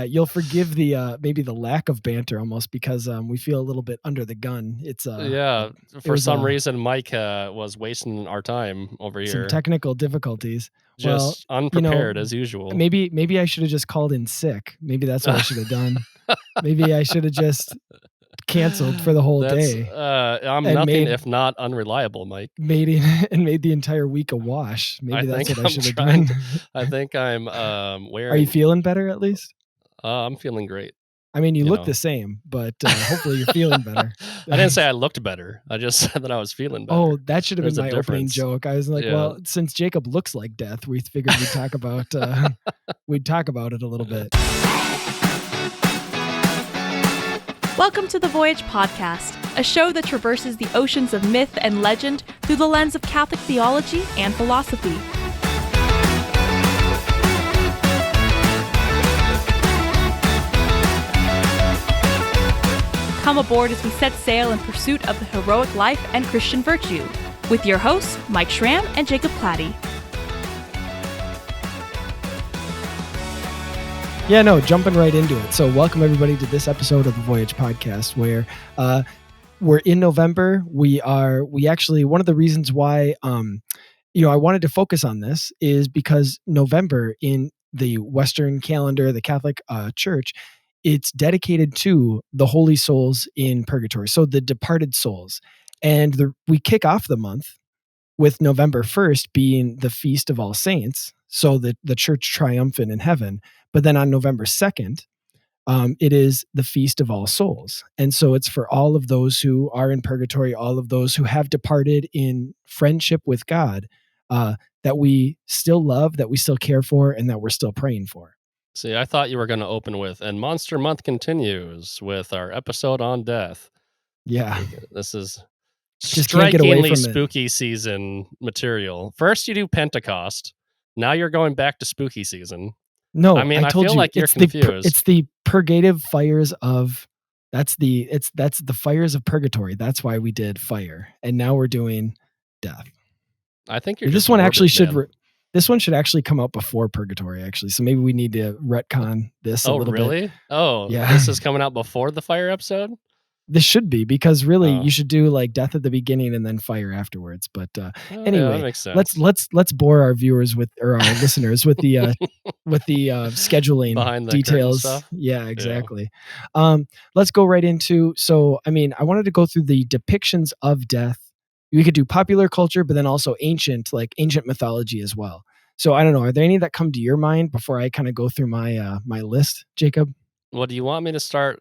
Yeah, you'll forgive the maybe the lack of banter almost because we feel a little bit under the gun. Yeah, It for was some reason, Mike was wasting our time over some here, technical difficulties. Well, just you know, unprepared as usual. maybe I should have just called in sick. Maybe that's what I should have done. Maybe I should have just canceled for the whole That's day I'm and nothing made if not unreliable, Mike. made it and made the entire week a wash. I Maybe that's think what I I'm should have trying done. to. I think I'm Are you wearing. feeling better at least? I'm feeling great. I mean, you You look the know. same, but hopefully you're feeling better. I didn't say I looked better. I just said that I was feeling Oh, better. that should have been There's a my opening difference. joke. I was like, Yeah. well, since Jacob looks like death, we figured we'd talk about we'd talk about it a little bit. Welcome to the Voyage podcast, a show that traverses the oceans of myth and legend through the lens of Catholic theology and philosophy. Come aboard as we set sail in pursuit of the heroic life and Christian virtue, with your hosts, Mike Schramm and Jacob Platty. Yeah, no, jumping right into it. So welcome everybody to this episode of the Voyage podcast where we're in November. We actually, one of the reasons why I wanted to focus on this is because November in the Western calendar, the Catholic Church, it's dedicated to the holy souls in purgatory. So the departed souls. And we kick off the month with November 1st being the Feast of All Saints. So the church triumphant in heaven. But then on November 2nd, it is the Feast of All Souls. And so it's for all of those who are in purgatory, all of those who have departed in friendship with God, that we still love, that we still care for, and that we're still praying for. See, I thought you were going to open with, and Monster Month continues with our episode on death. Yeah. This is Just can't get away strikingly from it. spooky season material. First, you do Pentecost. Now you're going back to spooky season. No, I mean, I told feel you, like you're it's confused. It's the purgative fires of that's the fires of purgatory. That's why we did fire, and now we're doing death. I think you're this just one morbid, actually should. man. This one should actually come out before purgatory, actually. So maybe we need to retcon this a little really? bit. Oh, yeah. This is coming out before the fire episode? This should be, because really you should do like death at the beginning and then fire afterwards. But anyway, yeah, that makes sense. let's bore our viewers or our listeners with the scheduling behind the details. stuff. Yeah, exactly. Yeah. Let's go right into. So, I mean, I wanted to go through the depictions of death. We could do popular culture, but then also ancient mythology as well. So I don't know. Are there any that come to your mind before I kind of go through my my list, Jacob? Well, do you want me to start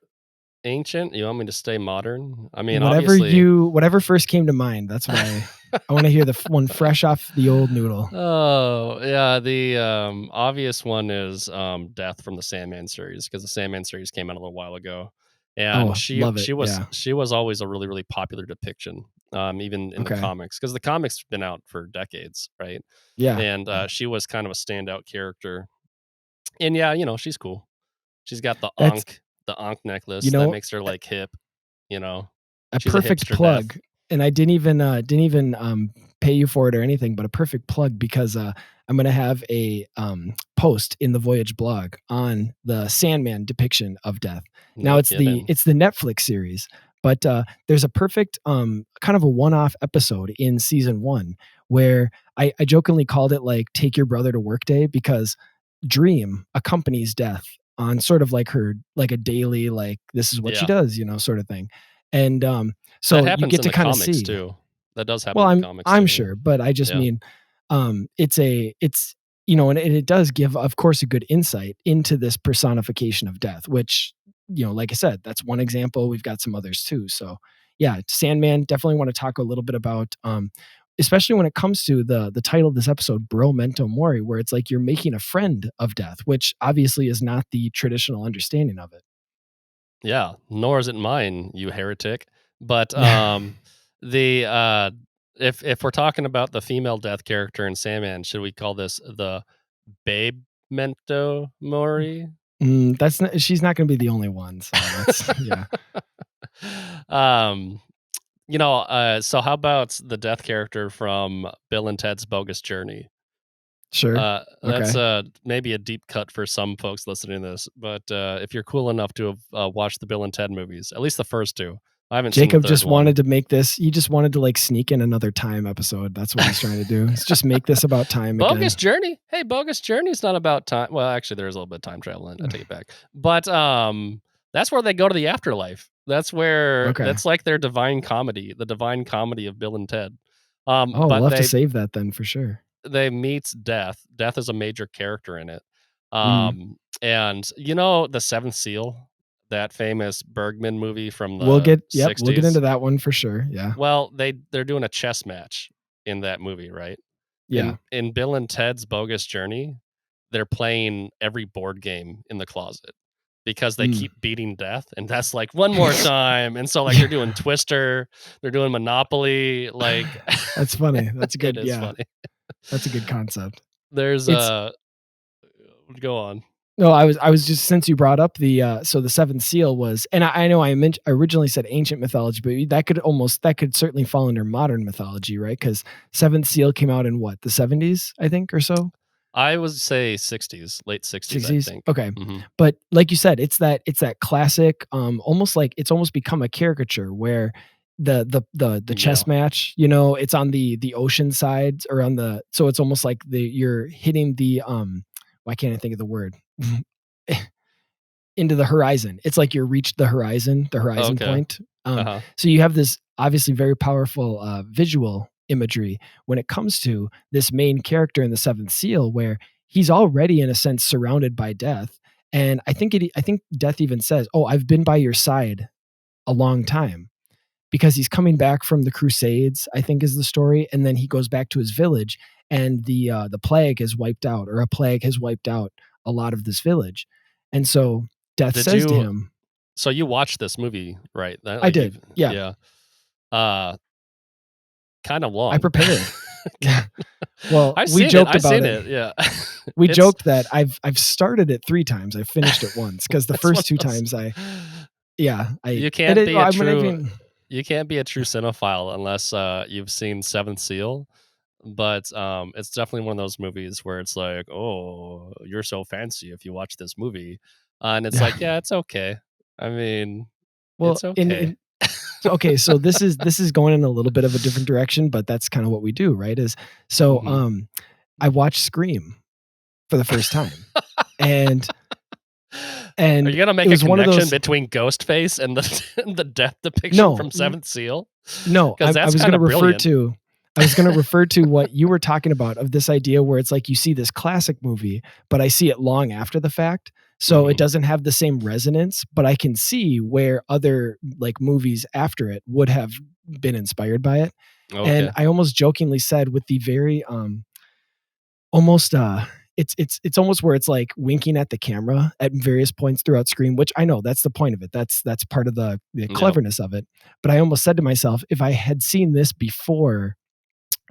ancient? You want me to stay modern? I mean, whatever first came to mind. That's why I want to hear the one fresh off the old noodle. Oh yeah, the obvious one is Death from the Sandman series, because the Sandman series came out a little while ago, and she was always a really, really popular depiction, even in the comics, because the comics been out for decades, right? Yeah, and she was kind of a standout character, and yeah, she's cool. She's got the Ankh necklace that makes her like hip, a perfect plug. Death. And I didn't even pay you for it or anything, but a perfect plug, because I'm going to have a post in the Voyage blog on the Sandman depiction of death. Now it's the Netflix series, but there's a perfect kind of a one-off episode in season 1 where I jokingly called it like Take Your Brother to Work Day, because Dream accompanies death on sort of like her, like a daily, like this is what she does, sort of thing. And so you get to kind of see too. That does happen in the comics. I'm sure, but I just mean and it does give, of course, a good insight into this personification of death, which, like I said, that's one example. We've got some others too. So yeah, Sandman, definitely want to talk a little bit about especially when it comes to the title of this episode, Bro-Mento Mori, where it's like you're making a friend of death, which obviously is not the traditional understanding of it. Yeah, nor is it mine, you heretic. But if we're talking about the female death character in Sandman, should we call this the Babe-Mento Mori? She's not going to be the only one. So that's, yeah. So how about the death character from Bill and Ted's Bogus Journey? Sure. That's maybe a deep cut for some folks listening to this, but if you're cool enough to have watched the Bill and Ted movies, at least the first two. I haven't seen the third just one. wanted to make this. He just wanted to like sneak in another time episode. That's what he's trying to do. He's just make this about time. Bogus again. Journey. Hey, Bogus Journey is not about time. Well, actually, there's a little bit of time travel. I take it back. But that's where they go to the afterlife. That's where that's like their divine comedy, the divine comedy of Bill and Ted. We'll have to save that then for sure. They meet Death. Death is a major character in it. And you know the Seventh Seal, that famous Bergman movie from the 60s? We'll get into that one for sure. Yeah. Well, they're doing a chess match in that movie, right? Yeah. In Bill and Ted's Bogus Journey, they're playing every board game in the closet because they keep beating Death, and that's like one more time. And so like they're doing Twister, they're doing Monopoly, like that's funny. That's good. It is funny. That's a good concept. There's go on. No, I was just, since you brought up the so the Seventh Seal was, and I know I originally said ancient mythology, but that could certainly fall under modern mythology, right? Because Seventh Seal came out in what, the 70s, I think, or so. I would say 60s, late 60s, I think. Okay. But like you said, it's that classic, almost like it's almost become a caricature where the chess match, you know, it's on the ocean side, or on the, so it's almost like you're hitting the why can't I think of the word? Into the horizon. It's like you reached the horizon point. So you have this obviously very powerful visual imagery when it comes to this main character in the Seventh Seal, where he's already in a sense surrounded by death. And I think Death even says, "Oh, I've been by your side a long time," because he's coming back from the Crusades, I think is the story. And then he goes back to his village, and the plague has wiped out, or a plague has wiped out a lot of this village. And so Death says to him. So you watched this movie, right? Like I did. Yeah. Kind of long. I prepared. Well, we joked about it. Yeah. We joked that I've started it 3 times. I finished it once, because the first 2 times you can't be a true cinephile unless you've seen Seventh Seal. But it's definitely one of those movies where it's like, oh, you're so fancy if you watch this movie, and it's like, yeah, it's okay. I mean, it's okay. Okay, so this is going in a little bit of a different direction, but that's kind of what we do, right? I watched Scream for the first time, and are you gonna make a connection between Ghostface and the death depiction from Seventh Seal? No, I was going to refer to what you were talking about, of this idea where it's like you see this classic movie, but I see it long after the fact. So it doesn't have the same resonance, but I can see where other like movies after it would have been inspired by it. Okay. And I almost jokingly said, with the very it's almost where it's like winking at the camera at various points throughout Scream, which I know that's the point of it. That's part of the cleverness of it. But I almost said to myself, if I had seen this before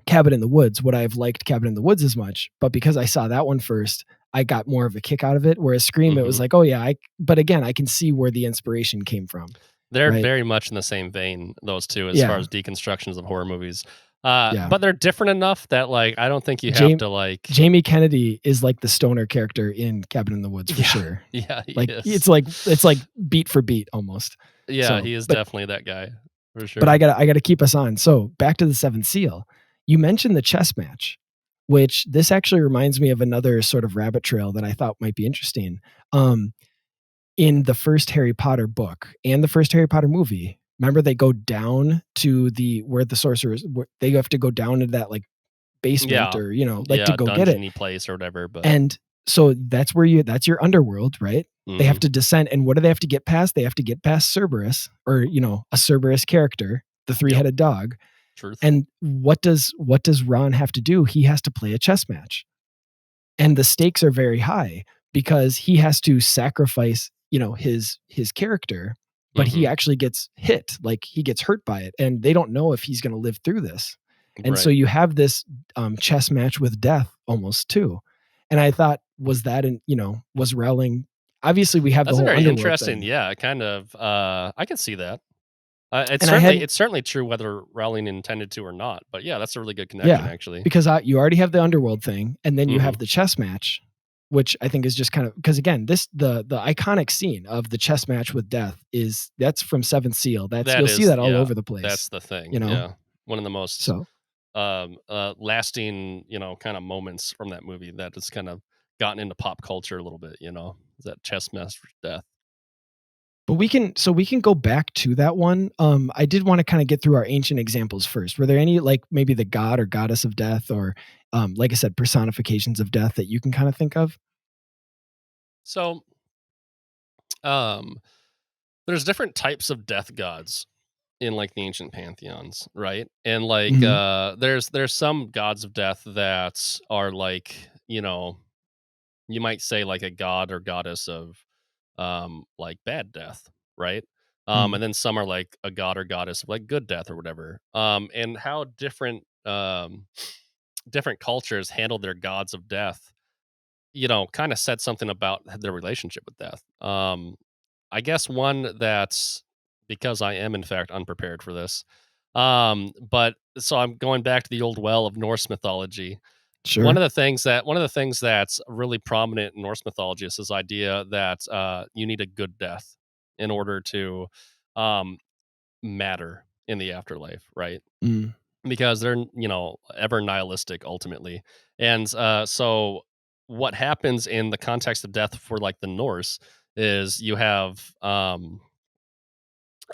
Cabin in the Woods, would I have liked Cabin in the Woods as much? But because I saw that one first, I got more of a kick out of it. Whereas Scream, it was like, oh yeah, but again, I can see where the inspiration came from. They're very much in the same vein, those two, as far as deconstructions of horror movies. But they're different enough that like I don't think you have to like. Jamie Kennedy is like the stoner character in Cabin in the Woods for sure. Yeah, it's like beat for beat almost. Yeah, he is definitely that guy for sure. But I gotta keep us on. So back to the Seventh Seal. You mentioned the chess match, which this actually reminds me of another sort of rabbit trail that I thought might be interesting. In the first Harry Potter book and the first Harry Potter movie, remember they go down to where the sorcerers, they have to go down into that like basement or, to go get it. Place or whatever. But. And so that's that's your underworld, right? They have to descend. And what do they have to get past? They have to get past Cerberus, or, a Cerberus character, the 3-headed dog. Truth. And what does Ron have to do? He has to play a chess match. And the stakes are very high because he has to sacrifice, his character, but he actually gets hit, like he gets hurt by it, and they don't know if he's going to live through this. And so you have this chess match with death almost too. And I thought, was Rowling, obviously we have That's the whole very underworld interesting thing. Yeah, kind of I can see that. It's certainly true whether Rowling intended to or not. But yeah, that's a really good connection, actually. Because you already have the underworld thing, and then you have the chess match, which I think is just kind of because again, the iconic scene of the chess match with Death that's from Seventh Seal. You'll see that all over the place. That's the thing. Yeah, one of the most lasting, kind of moments from that movie that has kind of gotten into pop culture a little bit. Is that chess match with Death. But we can go back to that one. I did want to kind of get through our ancient examples first. Were there any, like maybe the god or goddess of death, or like I said, personifications of death that you can kind of think of? So, there's different types of death gods in like the ancient pantheons, right? And like there's some gods of death that are like, you might say like a god or goddess of like bad death, right? And then some are like a god or goddess of like good death or whatever. And how different different cultures handle their gods of death, kind of said something about their relationship with death. I guess one that's, because I am in fact unprepared for this. But so I'm going back to the old well of Norse mythology. Sure. One of the things that's really prominent in Norse mythology is this idea that you need a good death in order to matter in the afterlife, right? Because they're ever nihilistic ultimately, and so what happens in the context of death for like the Norse is you have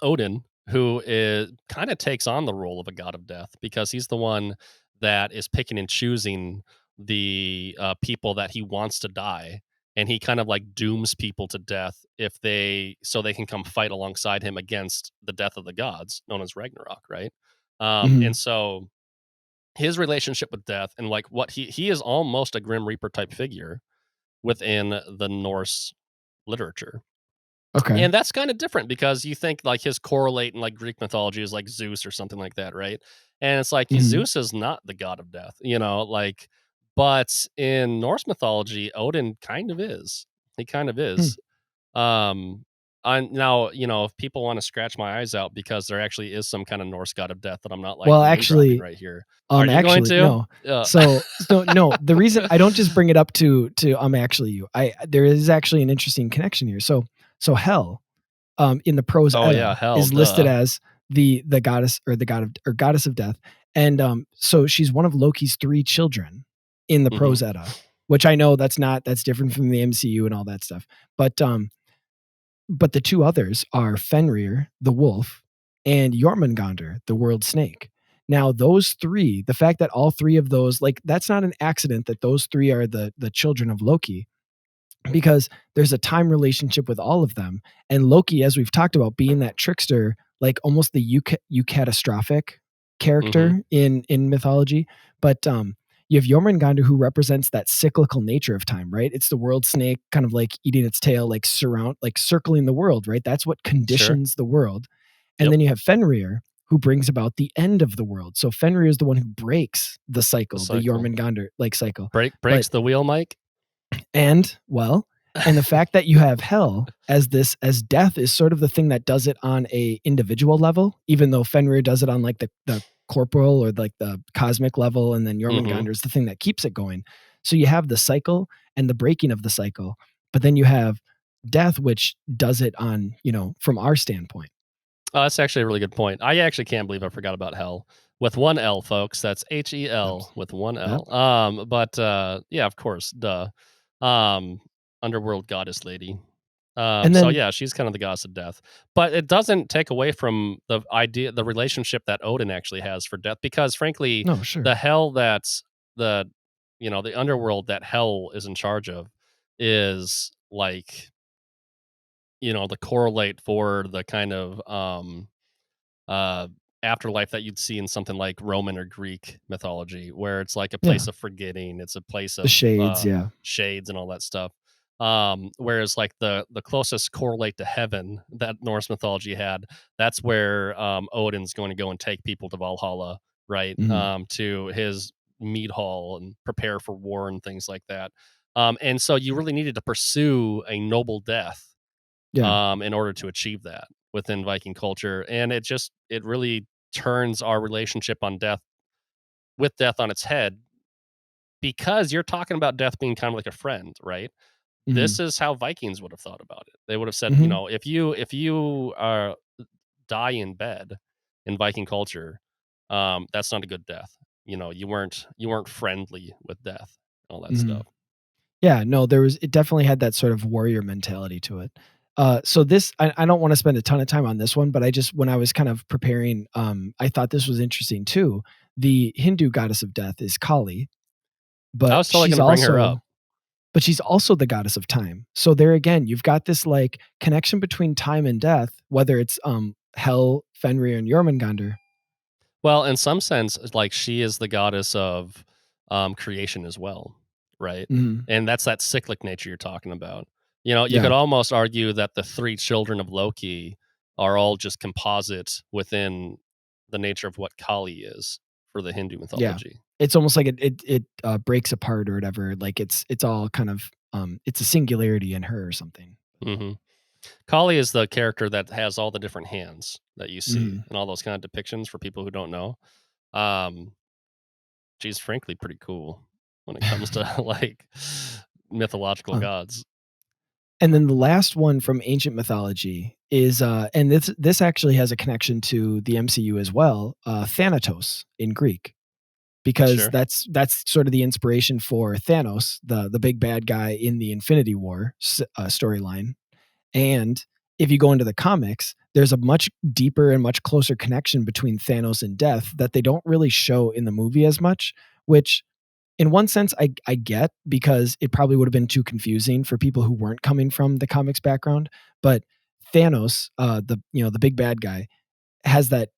Odin, who is kind of takes on the role of a god of death because he's the one that is picking and choosing the people that he wants to die, and he kind of like dooms people to death so they can come fight alongside him against the death of the gods, known as Ragnarok, right? And so his relationship with death and like what he is almost a Grim Reaper type figure within the Norse literature. Okay. And that's kind of different because you think like his correlate in like Greek mythology is like Zeus or something like that, right? And it's like Zeus is not the god of death, like, but in Norse mythology, Odin kind of is. He kind of is. Now, if people want to scratch my eyes out because there actually is some kind of Norse god of death that I'm not like actually right here. Are you going to? No. So no. The reason I don't just bring it up to actually you. There is actually an interesting connection here. So Hel, in the prose Edda, Hel, is listed as the goddess or the god of or goddess of death, and so she's one of Loki's 3 children in the prose Edda, which I know that's different from the MCU and all that stuff, but the 2 others are Fenrir, the wolf, and Jormungandr, the world snake. Now, those 3, the fact that all 3 of those, like, that's not an accident that those 3 are the children of Loki, because there's a time relationship with all of them. And Loki, as we've talked about, being that trickster, like almost the eucatastrophic character in mythology. But you have Jormungandr, who represents that cyclical nature of time, right? It's the world snake kind of like eating its tail, like circling the world, right? That's what conditions the world. And then you have Fenrir, who brings about the end of the world. So Fenrir is the one who breaks the cycle. The Jormungandr like cycle. Breaks the wheel, Mike. And the fact that you have Hel as death is sort of the thing that does it on a individual level, even though Fenrir does it on like the corporal or like the cosmic level, and then Jormungandr is the thing that keeps it going. So you have the cycle and the breaking of the cycle, but then you have death, which does it on, from our standpoint. Oh, that's actually a really good point. I actually can't believe I forgot about Hel. With 1 L, folks. That's HEL with 1 L. Yep. But yeah, of course, duh. Underworld goddess lady. And then, so yeah, she's kind of the goddess of death. But it doesn't take away from the relationship that Odin actually has for death, because frankly, the hell that's the underworld that Hel is in charge of is like, the correlate for the kind of afterlife that you'd see in something like Roman or Greek mythology, where it's like a place of forgetting. It's a place of the shades, shades and all that stuff. Whereas like the closest correlate to heaven that Norse mythology had, that's where Odin's going to go and take people to Valhalla, right? To his mead hall and prepare for war and things like that. And so you really needed to pursue a noble death in order to achieve that. within Viking culture, and it really turns our relationship on death on its head, because you're talking about death being kind of like a friend, right? Mm-hmm. This is how Vikings would have thought about it. They would have said, Mm-hmm. if you die in bed in Viking culture, that's not a good death. You weren't friendly with death, all that Mm-hmm. stuff. Yeah, no, it definitely had that sort of warrior mentality to it. So this, I don't want to spend a ton of time on this one, but when I was kind of preparing, I thought this was interesting too. The Hindu goddess of death is Kali, I but was totally going to bring her up. she's also the goddess of time. So there again, you've got this like connection between time and death, whether it's Hel, Fenrir, and Jormungandr. Well, in some sense, like, she is the goddess of creation as well, right? Mm-hmm. And that's that cyclic nature you're talking about. You Yeah. could almost argue that the 3 children of Loki are all just composites within the nature of what Kali is for the Hindu mythology. It's almost like it breaks apart or whatever. Like it's all kind of it's a singularity in her or something. Mm-hmm. Kali is the character that has all the different hands that you see Mm-hmm. and all those kind of depictions for people who don't know. Um, she's frankly pretty cool when it comes to like mythological gods. And then the last one from ancient mythology is and this actually has a connection to the MCU as well, Thanatos in Greek. Because Sure. that's sort of the inspiration for Thanos, the big bad guy in the Infinity War storyline. And if you go into the comics, there's a much deeper and much closer connection between Thanos and death that they don't really show in the movie as much, which in one sense I get, because it probably would have been too confusing for people who weren't coming from the comics background. But Thanos, the big bad guy, has that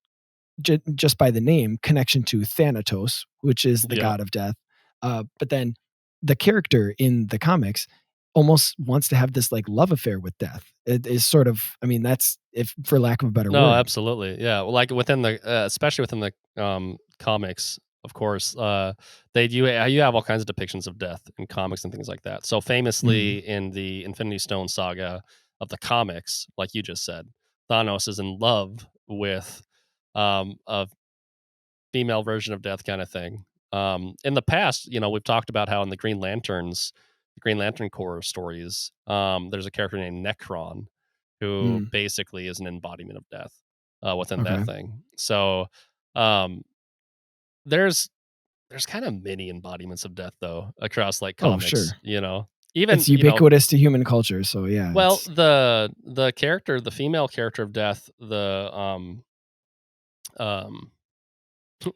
just by the name connection to Thanatos, which is the god of death. But then the character in the comics almost wants to have this like love affair with death. It is sort of, I mean, that's, if for lack of a better No, word. absolutely. Yeah. Well, like within the, especially within the comics, of course, you have all kinds of depictions of death in comics and things like that. So famously in the Infinity Stone saga of the comics, like you just said, Thanos is in love with a female version of death kind of thing. In the past, we've talked about how in the Green Lantern Corps stories, there's a character named Necron who basically is an embodiment of death within that thing. So there's kind of many embodiments of death though across like comics. Oh, sure. Even it's ubiquitous to human culture. So yeah. Well, the character, the female character of death,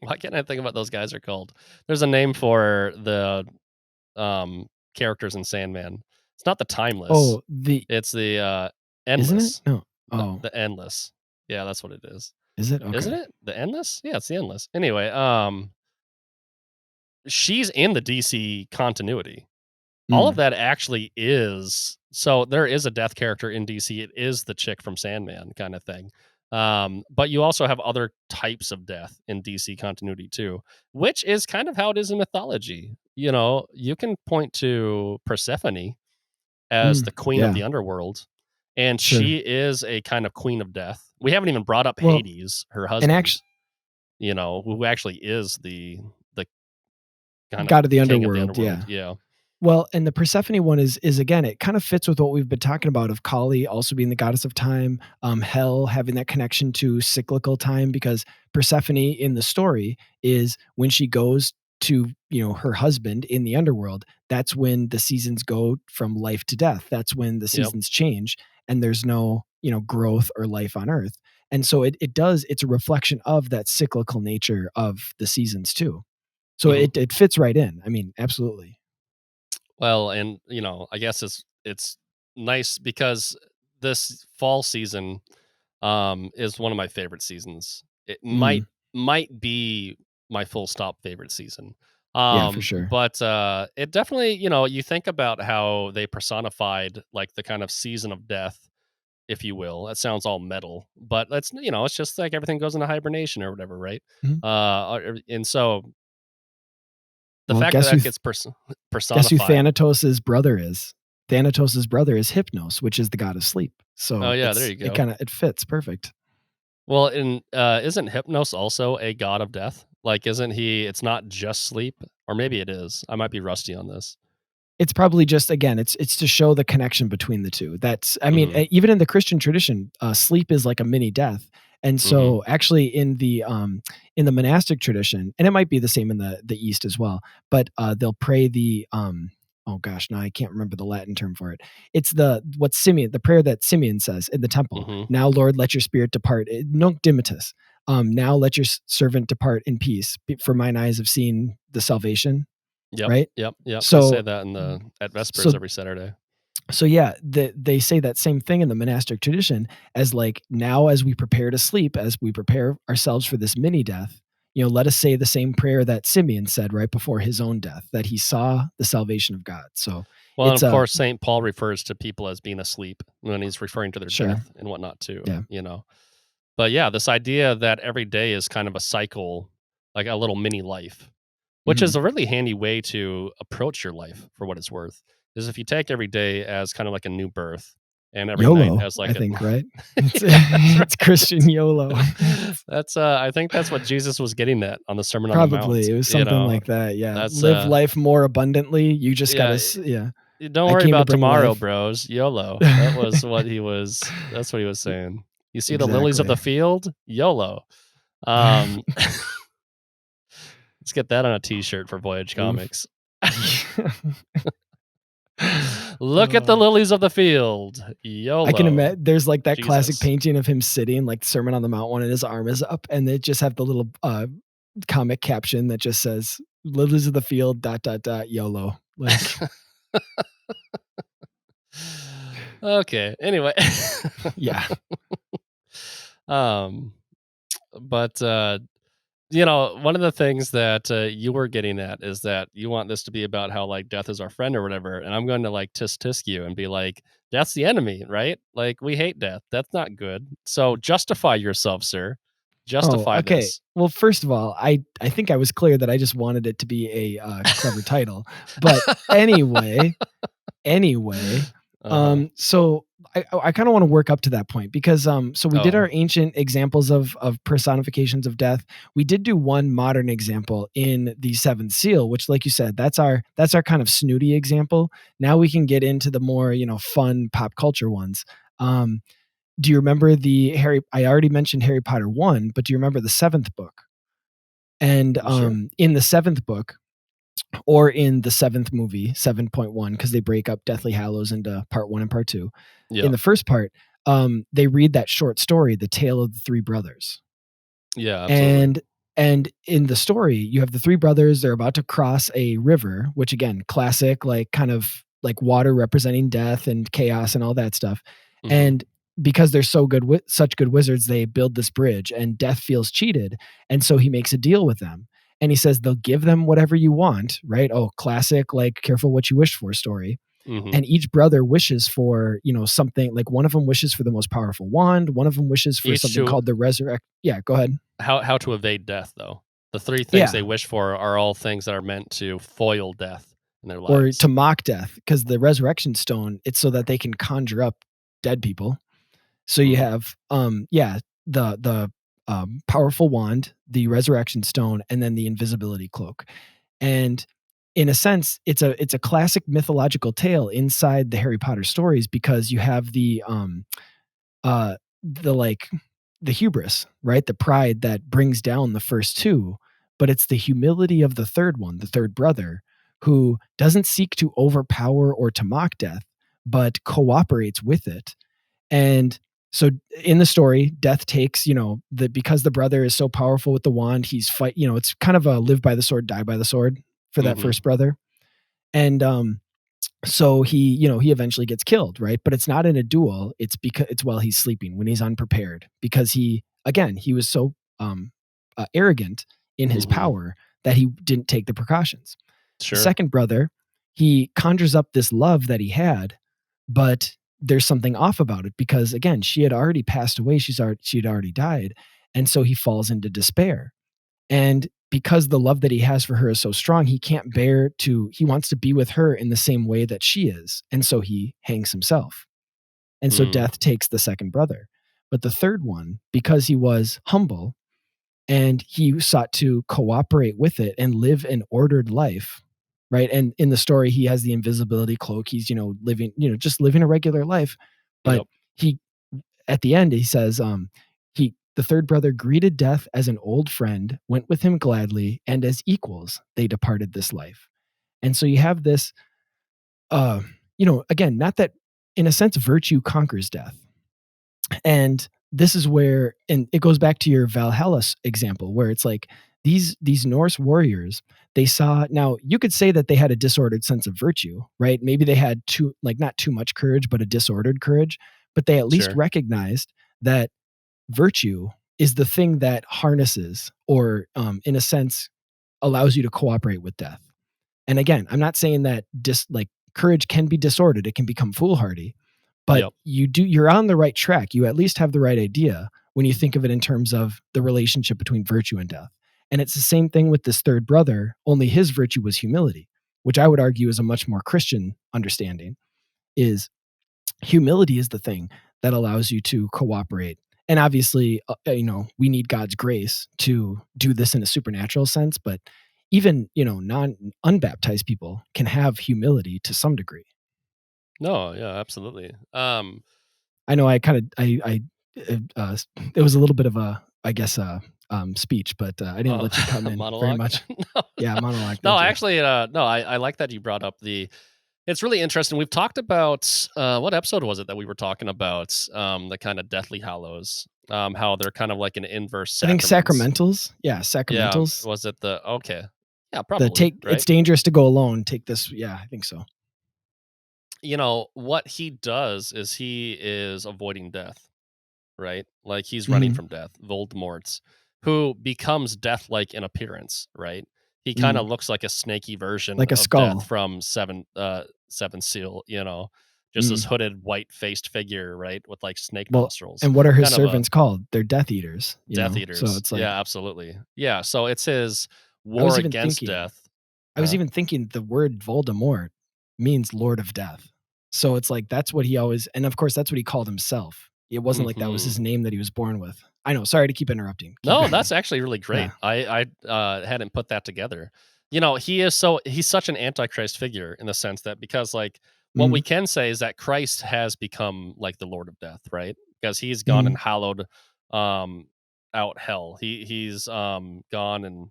why can't I think of what those guys are called? There's a name for the characters in Sandman. It's not the Timeless. Oh, it's the Endless. Isn't it? No. The Endless. Yeah, that's what it is. Is it? Okay. Isn't it? The Endless? Yeah, it's the Endless. Anyway, she's in the DC continuity. All of that actually is, so there is a death character in DC. It is the chick from Sandman kind of thing. But you also have other types of death in DC continuity too, which is kind of how it is in mythology. You can point to Persephone as the queen of the underworld, and she is a kind of queen of death. We haven't even brought up Hades, her husband, who actually is the kind god of the king underworld. Of the underworld. Yeah. Well, and the Persephone one is again, it kind of fits with what we've been talking about of Kali also being the goddess of time, Hel having that connection to cyclical time, because Persephone in the story is when she goes to, her husband in the underworld, that's when the seasons go from life to death. That's when the seasons change and there's no, growth or life on earth. And so it's a reflection of that cyclical nature of the seasons too. So it fits right in. I mean, absolutely. Well, and I guess it's nice because this fall season is one of my favorite seasons. It might be my full stop favorite season. Yeah, for sure. But it definitely, you think about how they personified like the kind of season of death, if you will. That sounds all metal, but that's, it's just like everything goes into hibernation or whatever, right? And so the fact that gets personified. Guess who Thanatos' brother is? Thanatos' brother is Hypnos, which is the god of sleep. So there you go. It fits perfect. Well, isn't Hypnos also a god of death? Like, isn't he? It's not just sleep, or maybe it is. I might be rusty on this. It's probably just, again, it's to show the connection between the two. That's, I mean, even in the Christian tradition, sleep is like a mini death. And so actually in the monastic tradition, and it might be the same in the East as well, but they'll pray the, oh gosh, now I can't remember the Latin term for it. It's the prayer that Simeon says in the temple. Now, Lord, let your spirit depart. Nunc dimittis. Now let your servant depart in peace, for mine eyes have seen the salvation. Yep. Right. Yep. So they say that at Vespers every Saturday. So yeah, they say that same thing in the monastic tradition as like, now as we prepare to sleep, as we prepare ourselves for this mini death, let us say the same prayer that Simeon said right before his own death, that he saw the salvation of God. So, well, and of course, St. Paul refers to people as being asleep when he's referring to their death and whatnot too. Yeah. But yeah, this idea that every day is kind of a cycle, like a little mini life, which is a really handy way to approach your life, for what it's worth, is if you take every day as kind of like a new birth, and every YOLO, night as like I think, right? It's Christian YOLO. That's I think that's what Jesus was getting at on the Sermon on the Mount. Probably it was something like that. Yeah, live life more abundantly. You just gotta, Don't worry about tomorrow, bros. YOLO. That was what he was. That's what he was saying. You see the lilies of the field? YOLO. Let's get that on a T-shirt for Voyage Comics. Look at the lilies of the field. YOLO. I can imagine there's like that classic painting of him sitting, like Sermon on the Mount one, and his arm is up, and they just have the little comic caption that just says "Lilies of the field ... YOLO." Like, okay. Anyway, yeah. But one of the things that you were getting at is that you want this to be about how like death is our friend or whatever, and I'm going to like tisk you and be like, that's the enemy, right? Like, we hate death. That's not good. So justify yourself, sir. Justify this. Well, first of all, I think I was clear that I just wanted it to be a clever title, but anyway. So I kind of want to work up to that point because so we did our ancient examples of personifications of death. We did do one modern example in the Seventh Seal, which, like you said, that's our kind of snooty example. Now we can get into the more fun pop culture ones. Do you remember I already mentioned Harry Potter 1, but do you remember the 7th book? And in the 7th book, or in the 7th movie, 7.1, because they break up Deathly Hallows into part 1 and part 2. Yep. In the first part, they read that short story, The Tale of the Three Brothers. Yeah, absolutely. And in the story, you have the three brothers. They're about to cross a river, which again, classic, like kind of like water representing death and chaos and all that stuff. Mm-hmm. And because they're so good, such good wizards, they build this bridge, and Death feels cheated. And so he makes a deal with them. And he says they'll give them whatever you want, right? Oh, classic, like careful what you wish for story. Mm-hmm. And each brother wishes for, something, like one of them wishes for the most powerful wand. One of them wishes for something called the resurrect. Yeah, go ahead. How to evade death, though. The three things they wish for are all things that are meant to foil death in their lives. Or to mock death, because the resurrection stone, it's so that they can conjure up dead people. So you have, the powerful wand, the resurrection stone, and then the invisibility cloak. And in a sense, it's a classic mythological tale inside the Harry Potter stories, because you have the hubris, right? The pride that brings down the first two, but it's the humility of the third one, the third brother, who doesn't seek to overpower or to mock death, but cooperates with it. And so in the story, Death takes, because the brother is so powerful with the wand, he's it's kind of a live by the sword, die by the sword for that first brother. And so he eventually gets killed, right? But it's not in a duel. It's while he's sleeping, when he's unprepared, because he was so arrogant in his power that he didn't take the precautions. Sure. The second brother, he conjures up this love that he had, but there's something off about it, because again, she had already passed away. She had already died. And so he falls into despair. And because the love that he has for her is so strong, he wants to be with her in the same way that she is. And so he hangs himself. And so death takes the second brother. But the third one, because he was humble and he sought to cooperate with it and live an ordered life, right? And in the story, he has the invisibility cloak. He's, living, just living a regular life. But he, at the end, he says, the third brother greeted death as an old friend, went with him gladly, and as equals, they departed this life. And so you have this, again, not that in a sense, virtue conquers death. And this is where, and it goes back to your Valhalla example, where it's like these Norse warriors, they saw, now you could say that they had a disordered sense of virtue, right? Maybe they had not too much courage, but a disordered courage, but they at least recognized that virtue is the thing that harnesses or, in a sense, allows you to cooperate with death. And again, I'm not saying that courage can be disordered. It can become foolhardy, but you're on the right track. You at least have the right idea when you think of it in terms of the relationship between virtue and death. And it's the same thing with this third brother, only his virtue was humility, which I would argue is a much more Christian understanding. Is humility is the thing that allows you to cooperate. And obviously, we need God's grace to do this in a supernatural sense, but even, unbaptized people can have humility to some degree. No, yeah, absolutely. I know it was a little bit of a, I guess, speech, but I didn't let you come in very much. Yeah, monologue. No, actually, no, I like that you brought up it's really interesting. We've talked about, what episode was it that we were talking about, the kind of deathly hallows, how they're kind of like an inverse sacraments. I think sacramentals. Yeah, sacramentals. Yeah, was it okay. Yeah, probably. Right? It's dangerous to go alone. Take this. Yeah, I think so. What he does is he is avoiding death, right? Like he's running from death. Voldemort, who becomes death-like in appearance, right? He kind of looks like a snaky version like a of skull death from Seven Seal, just this hooded, white-faced figure, right, with like snake nostrils. And what are his servants called? They're Death Eaters. Death Eaters. So it's like, yeah, absolutely. Yeah, so it's his war against death. I was even thinking the word Voldemort means Lord of Death. So it's like that's what he always, and of course that's what he called himself. It wasn't like that was his name that he was born with. I know. Sorry to keep interrupting. That's actually really great. Yeah. I hadn't put that together. He's such an antichrist figure in the sense that because like what we can say is that Christ has become like the Lord of Death, right? Because he's gone and hallowed out hell. He's gone and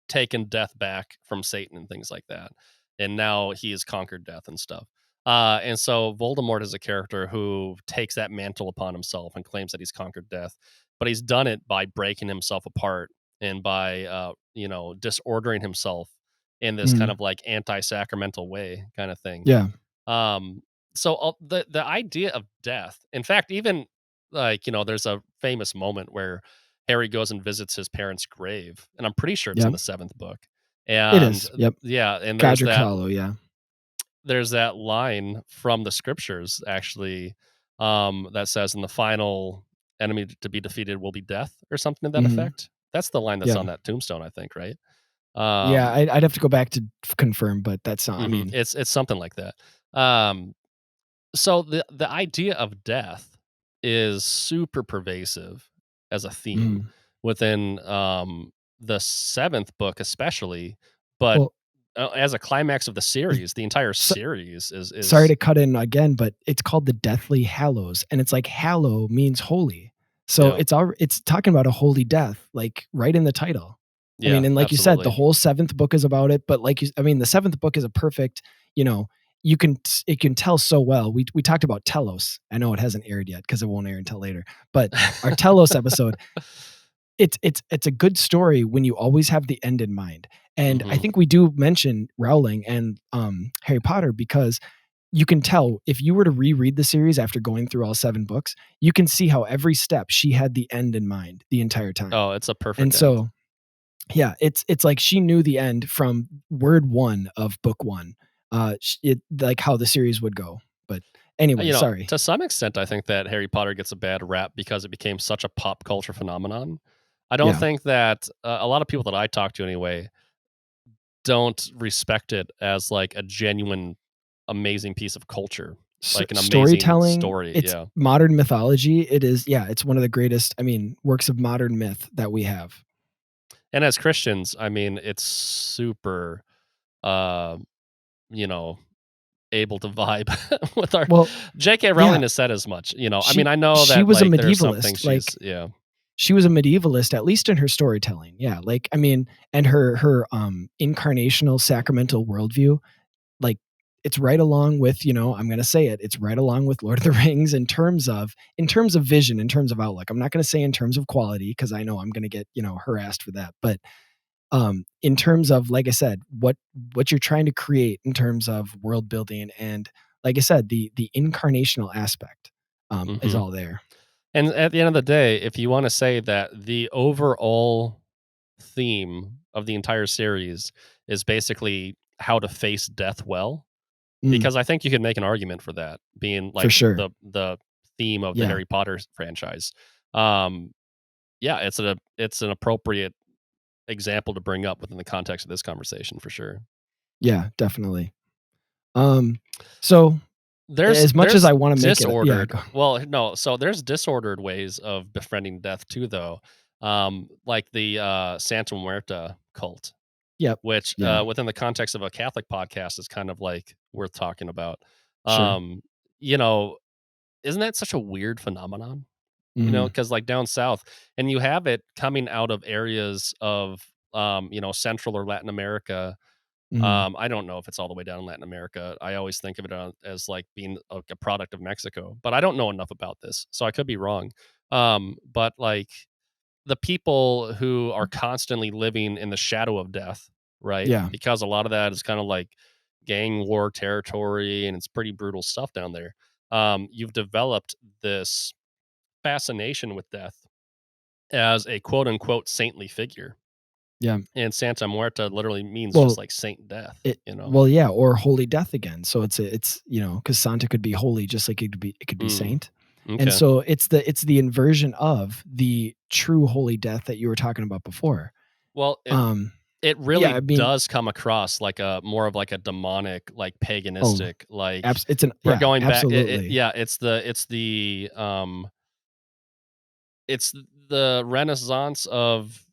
taken death back from Satan and things like that. And now he has conquered death and stuff. And so Voldemort is a character who takes that mantle upon himself and claims that he's conquered death, but he's done it by breaking himself apart and by, disordering himself in this kind of like anti-sacramental way kind of thing. Yeah. So the idea of death, in fact, even like, there's a famous moment where Harry goes and visits his parents' grave, and I'm pretty sure it's in the 7th book. And it is. Yep. Yeah. And there's that line from the scriptures actually that says in the final enemy to be defeated will be death or something to that effect. That's the line that's on that tombstone, I think, right? Yeah, I'd have to go back to confirm, but that's I mean it's something like that. So the idea of death is super pervasive as a theme within the 7th book especially, but as a climax of the series, the entire series is sorry to cut in again, but it's called the Deathly Hallows, and it's like hallow means holy. So it's talking about a holy death, like right in the title. Yeah, I mean, and like absolutely. you said, the whole 7th book is about it, but the 7th book is a perfect, it can tell so well. We talked about Telos. I know it hasn't aired yet because it won't air until later, but our Telos episode, it's a good story when you always have the end in mind. And I think we do mention Rowling and Harry Potter because you can tell if you were to reread the series after going through all 7 books, you can see how every step she had the end in mind the entire time. Oh, it's a perfect and end. So yeah, it's like she knew the end from word 1 of book 1. Like how the series would go. But anyway, sorry. To some extent, I think that Harry Potter gets a bad rap because it became such a pop culture phenomenon. I don't think that a lot of people that I talk to anyway don't respect it as like a genuine, amazing piece of culture. like an storytelling, amazing story. It's modern mythology. It is, it's one of the greatest, works of modern myth that we have. And as Christians, it's super, able to vibe with our. J.K. Rowling has said as much. I know that she was a there's something medievalist. She was a medievalist, at least in her storytelling. Yeah, and her incarnational sacramental worldview, it's right along with, I'm going to say it, it's right along with Lord of the Rings in terms of vision, in terms of outlook. I'm not going to say in terms of quality, because I know I'm going to get, harassed for that. But in terms of, like I said, what you're trying to create in terms of world building, and like I said, the incarnational aspect is all there. And at the end of the day, if you want to say that the overall theme of the entire series is basically how to face death well, because I think you can make an argument for that being like the theme of the Harry Potter franchise. It's an appropriate example to bring up within the context of this conversation for sure. Yeah, definitely. So there's as much as I want to make disordered. So there's disordered ways of befriending death too, though. Like the Santa Muerta cult. Yep. Which within the context of a Catholic podcast is kind of like worth talking about. Isn't that such a weird phenomenon? Because like down south, and you have it coming out of areas of Central or Latin America. I don't know if it's all the way down in Latin America. I always think of it as like being a product of Mexico, but I don't know enough about this, so I could be wrong. But like the people who are constantly living in the shadow of death, right? Yeah. Because a lot of that is kind of like gang war territory, and it's pretty brutal stuff down there. You've developed this fascination with death as a quote unquote saintly figure. Yeah. And Santa Muerta literally means just like saint death, or holy death again. So it's because Santa could be holy just like it could be saint. Okay. And so it's the inversion of the true holy death that you were talking about before. Well, it really does come across like a more of like a demonic, like paganistic, like going absolutely. back. It's the renaissance of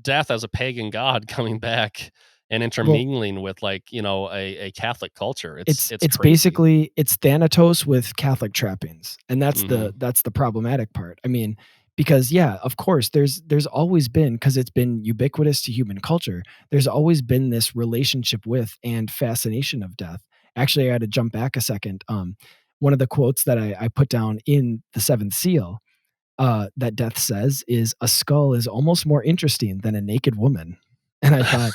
death as a pagan god coming back and intermingling with like a Catholic culture. It's basically it's Thanatos with Catholic trappings, and that's the problematic part. Because of course there's always been, because it's been ubiquitous to human culture, there's always been this relationship with and fascination of death. Actually, I had to jump back a second. One of the quotes that I put down in the Seventh Seal, that death says, is, "A skull is almost more interesting than a naked woman." And I thought,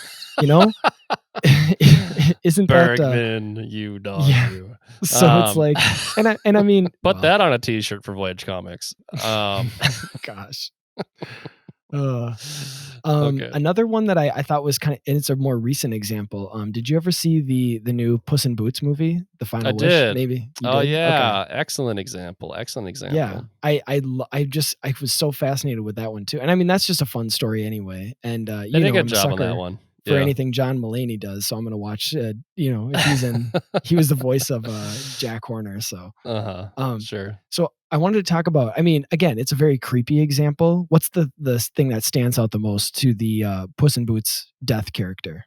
isn't Bergman, you dog, you. So it's like, and I mean, put that on a T-shirt for Voyage Comics. Gosh. Another one that I thought was kind of, and it's a more recent example. Did you ever see the new Puss in Boots movie, The Final Wish? Did. Maybe. You did? Yeah, okay. Excellent example. Yeah, I was so fascinated with that one too, and that's just a fun story anyway. And they did a good job on that one for anything John Mulaney does, so I'm gonna watch. He was the voice of Jack Horner, so sure. So I wanted to talk about, again, it's a very creepy example. What's the thing that stands out the most to the Puss in Boots death character?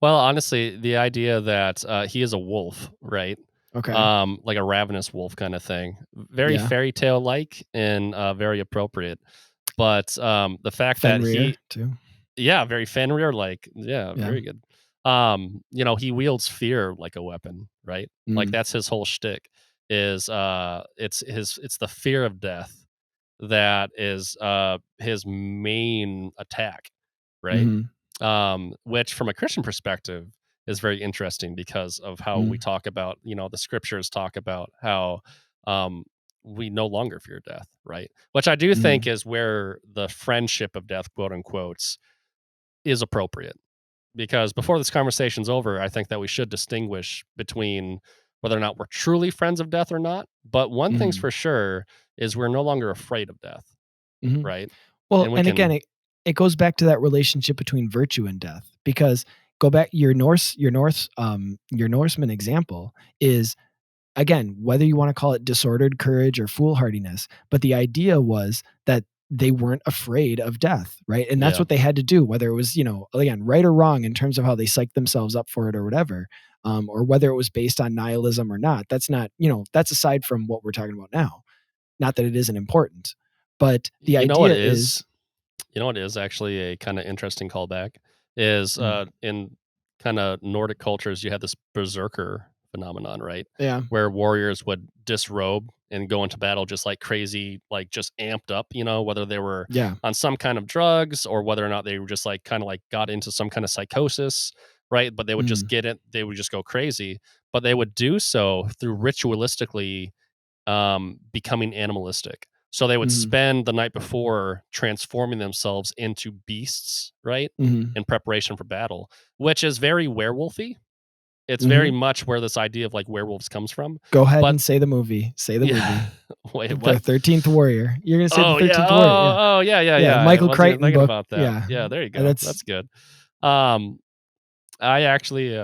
Well, honestly, the idea that he is a wolf, right? Okay. Like a ravenous wolf kind of thing. Very fairy tale like and very appropriate. But the fact Fenrir that too. Yeah, very Fenrir like. Yeah, very good. He wields fear like a weapon, right? Like that's his whole shtick. Is it's the fear of death that is his main attack, right? Which from a Christian perspective is very interesting because of how we talk about, the scriptures talk about how we no longer fear death, right? Which I do think is where the friendship of death, quote unquote, is appropriate. Because before this conversation's over, I think that we should distinguish between whether or not we're truly friends of death or not. But one thing's for sure is we're no longer afraid of death, right? Well, and again, it goes back to that relationship between virtue and death. Because go back, your Norseman example is again, whether you want to call it disordered courage or foolhardiness, but the idea was that they weren't afraid of death, right? And that's what they had to do, whether it was, again, right or wrong in terms of how they psyched themselves up for it or whatever, or whether it was based on nihilism or not. That's not, that's aside from what we're talking about now. Not that it isn't important, but the idea is. You know what is actually a kind of interesting callback is in kind of Nordic cultures, you had this berserker phenomenon, right? Yeah. Where warriors would disrobe and go into battle just like crazy, like just amped up, whether they were on some kind of drugs or whether or not they were just like kind of like got into some kind of psychosis, right? But they would just get it, they would just go crazy, but they would do so through ritualistically becoming animalistic. So they would spend the night before transforming themselves into beasts, right? In preparation for battle, which is very werewolfy. It's very much where this idea of like werewolves comes from. Go ahead and say the movie. Say the movie. Wait, what? The 13th Warrior. You're going to say the 13th Warrior. Yeah. Michael Crichton book. About that. Yeah, there you go. That's good. I actually,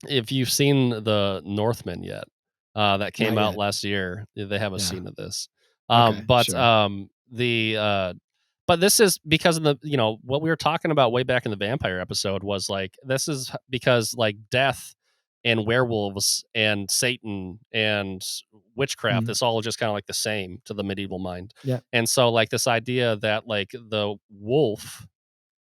if you've seen The Northman yet, that came out last year, they have a scene of this. But this is because of the, what we were talking about way back in the vampire episode was like, this is because like death and werewolves and Satan and witchcraft, it's all just kind of like the same to the medieval mind. Yeah. And so like this idea that like the wolf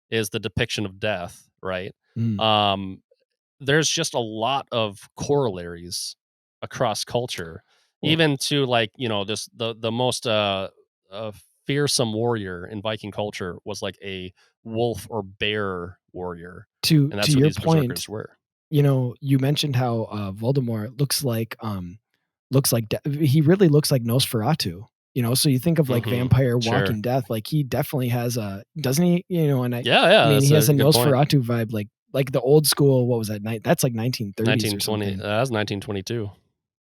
is the depiction of death, right? There's just a lot of corollaries across culture, even to like, this the most fearsome warrior in Viking culture was like a wolf or bear warrior. And that's to what your these point, berserkers were. You mentioned how Voldemort looks like he really looks like Nosferatu. So you think of like vampire walking death, like he definitely has a, doesn't he? And I mean, he has a Nosferatu vibe, like the old school. What was that night? That's like 1930s or something. That was 1922.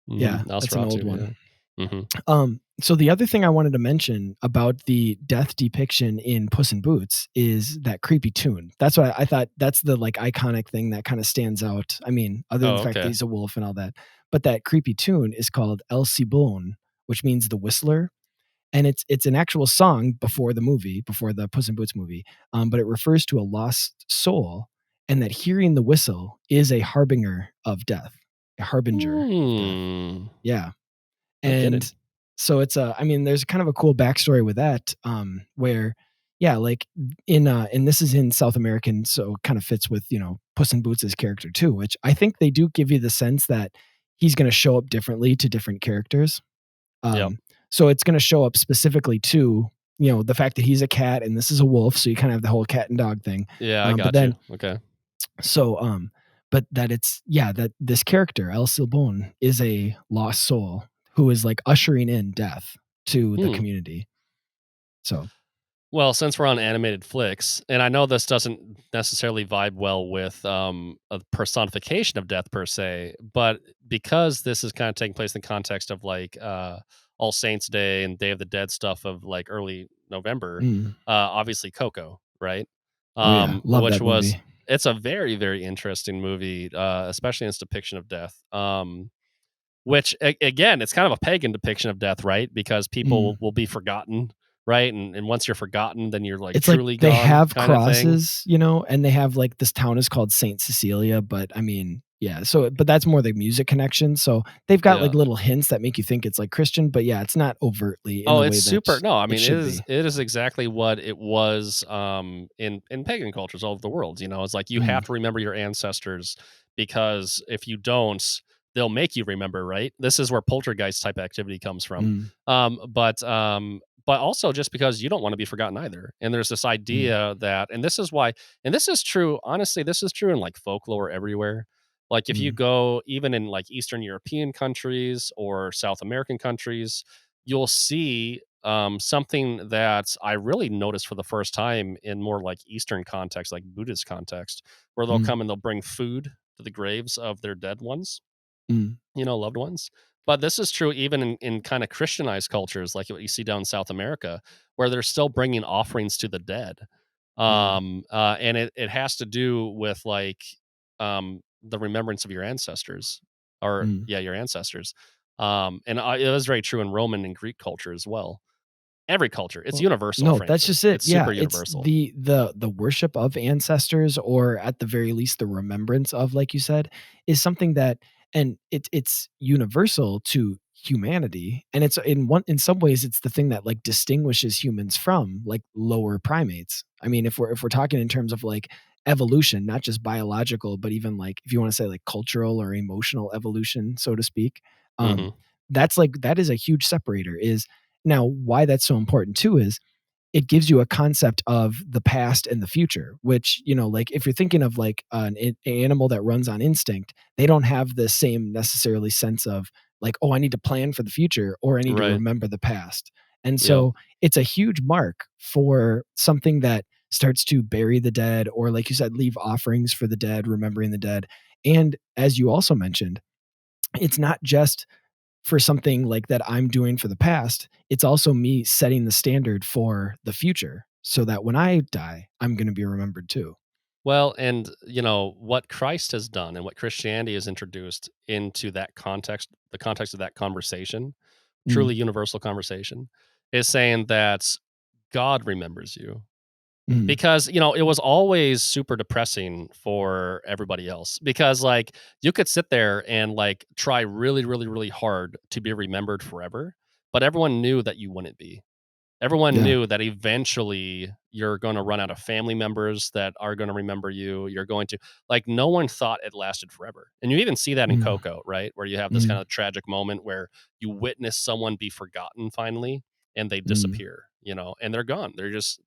Yeah, that's an old one. Yeah. So the other thing I wanted to mention about the death depiction in Puss in Boots is that creepy tune. That's what I thought. That's the like iconic thing that kind of stands out. I mean, other than the fact that he's a wolf and all that, but that creepy tune is called El Ciblon, which means the whistler. And it's an actual song before the Puss in Boots movie. But it refers to a lost soul, and that hearing the whistle is a harbinger of death, a harbinger of death. Yeah. And so it's there's kind of a cool backstory with that, where, like and this is in South American, so it kind of fits with, Puss in Boots' character too, which I think they do give you the sense that he's going to show up differently to different characters. So it's going to show up specifically to, the fact that he's a cat and this is a wolf. So you kind of have the whole cat and dog thing. Yeah, I got you. Okay. So, but that it's, that this character, El Ciblon, is a lost soul who is like ushering in death to the community. So, well, since we're on animated flicks, and I know this doesn't necessarily vibe well with a personification of death per se, but because this is kind of taking place in the context of like All Saints Day and Day of the Dead stuff of like early November, obviously Coco, right? Love which that movie. It's a very, very interesting movie, especially in its depiction of death. Which again, it's kind of a pagan depiction of death, right? Because people will be forgotten, right? And once you're forgotten, then you're like it's truly like they gone have kind crosses, and they have like this town is called Saint Cecilia, but I mean, so but that's more the music connection. So they've got like little hints that make you think it's like Christian, but it's not overtly. It's super. No, I mean it is exactly what it was in pagan cultures all over the world. It's like you have to remember your ancestors, because if you don't, they'll make you remember, right? This is where poltergeist type activity comes from. But also just because you don't want to be forgotten either. And there's this idea that, and this is why, and this is true, honestly, this is true in like folklore everywhere. Like if you go even in like Eastern European countries or South American countries, you'll see something that I really noticed for the first time in more like Eastern context, like Buddhist context, where they'll come and they'll bring food to the graves of their dead ones. Loved ones. But this is true even in kind of Christianized cultures, like what you see down in South America, where they're still bringing offerings to the dead. And it has to do with like the remembrance of your ancestors, or your ancestors. And it was very true in Roman and Greek culture as well. Every culture, it's Well, universal, no, that's frankly. just it. It's Yeah, super it's universal. the worship of ancestors, or at the very least the remembrance of, like you said, is something that, and it's universal to humanity, and it's in some ways it's the thing that like distinguishes humans from like lower primates. I mean, if we're talking in terms of like evolution, not just biological, but even like if you want to say like cultural or emotional evolution, so to speak, um, Mhm. that is a huge separator. Is now why that's so important too is it gives you a concept of the past and the future, which, like if you're thinking of like an animal that runs on instinct, they don't have the same necessarily sense of like, oh, I need to plan for the future or I need to Right. remember the past. And Yep. so it's a huge mark for something that starts to bury the dead, or like you said, leave offerings for the dead, remembering the dead. And as you also mentioned, it's not just for something like that I'm doing for the past, it's also me setting the standard for the future so that when I die, I'm going to be remembered too. Well, and what Christ has done and what Christianity has introduced into that context, the context of that conversation, Mm, truly universal conversation, is saying that God remembers you. mm, Because, it was always super depressing for everybody else because, like, you could sit there and, like, try really, really, really hard to be remembered forever, but everyone knew that you wouldn't be. Everyone yeah. knew that eventually you're gonna run out of family members that are gonna remember you. You're going to like, no one thought it lasted forever. And you even see that in Mm, Coco, right? Where you have this kind mm, of tragic moment where you witness someone be forgotten finally and they mm. disappear, and they're gone. They're just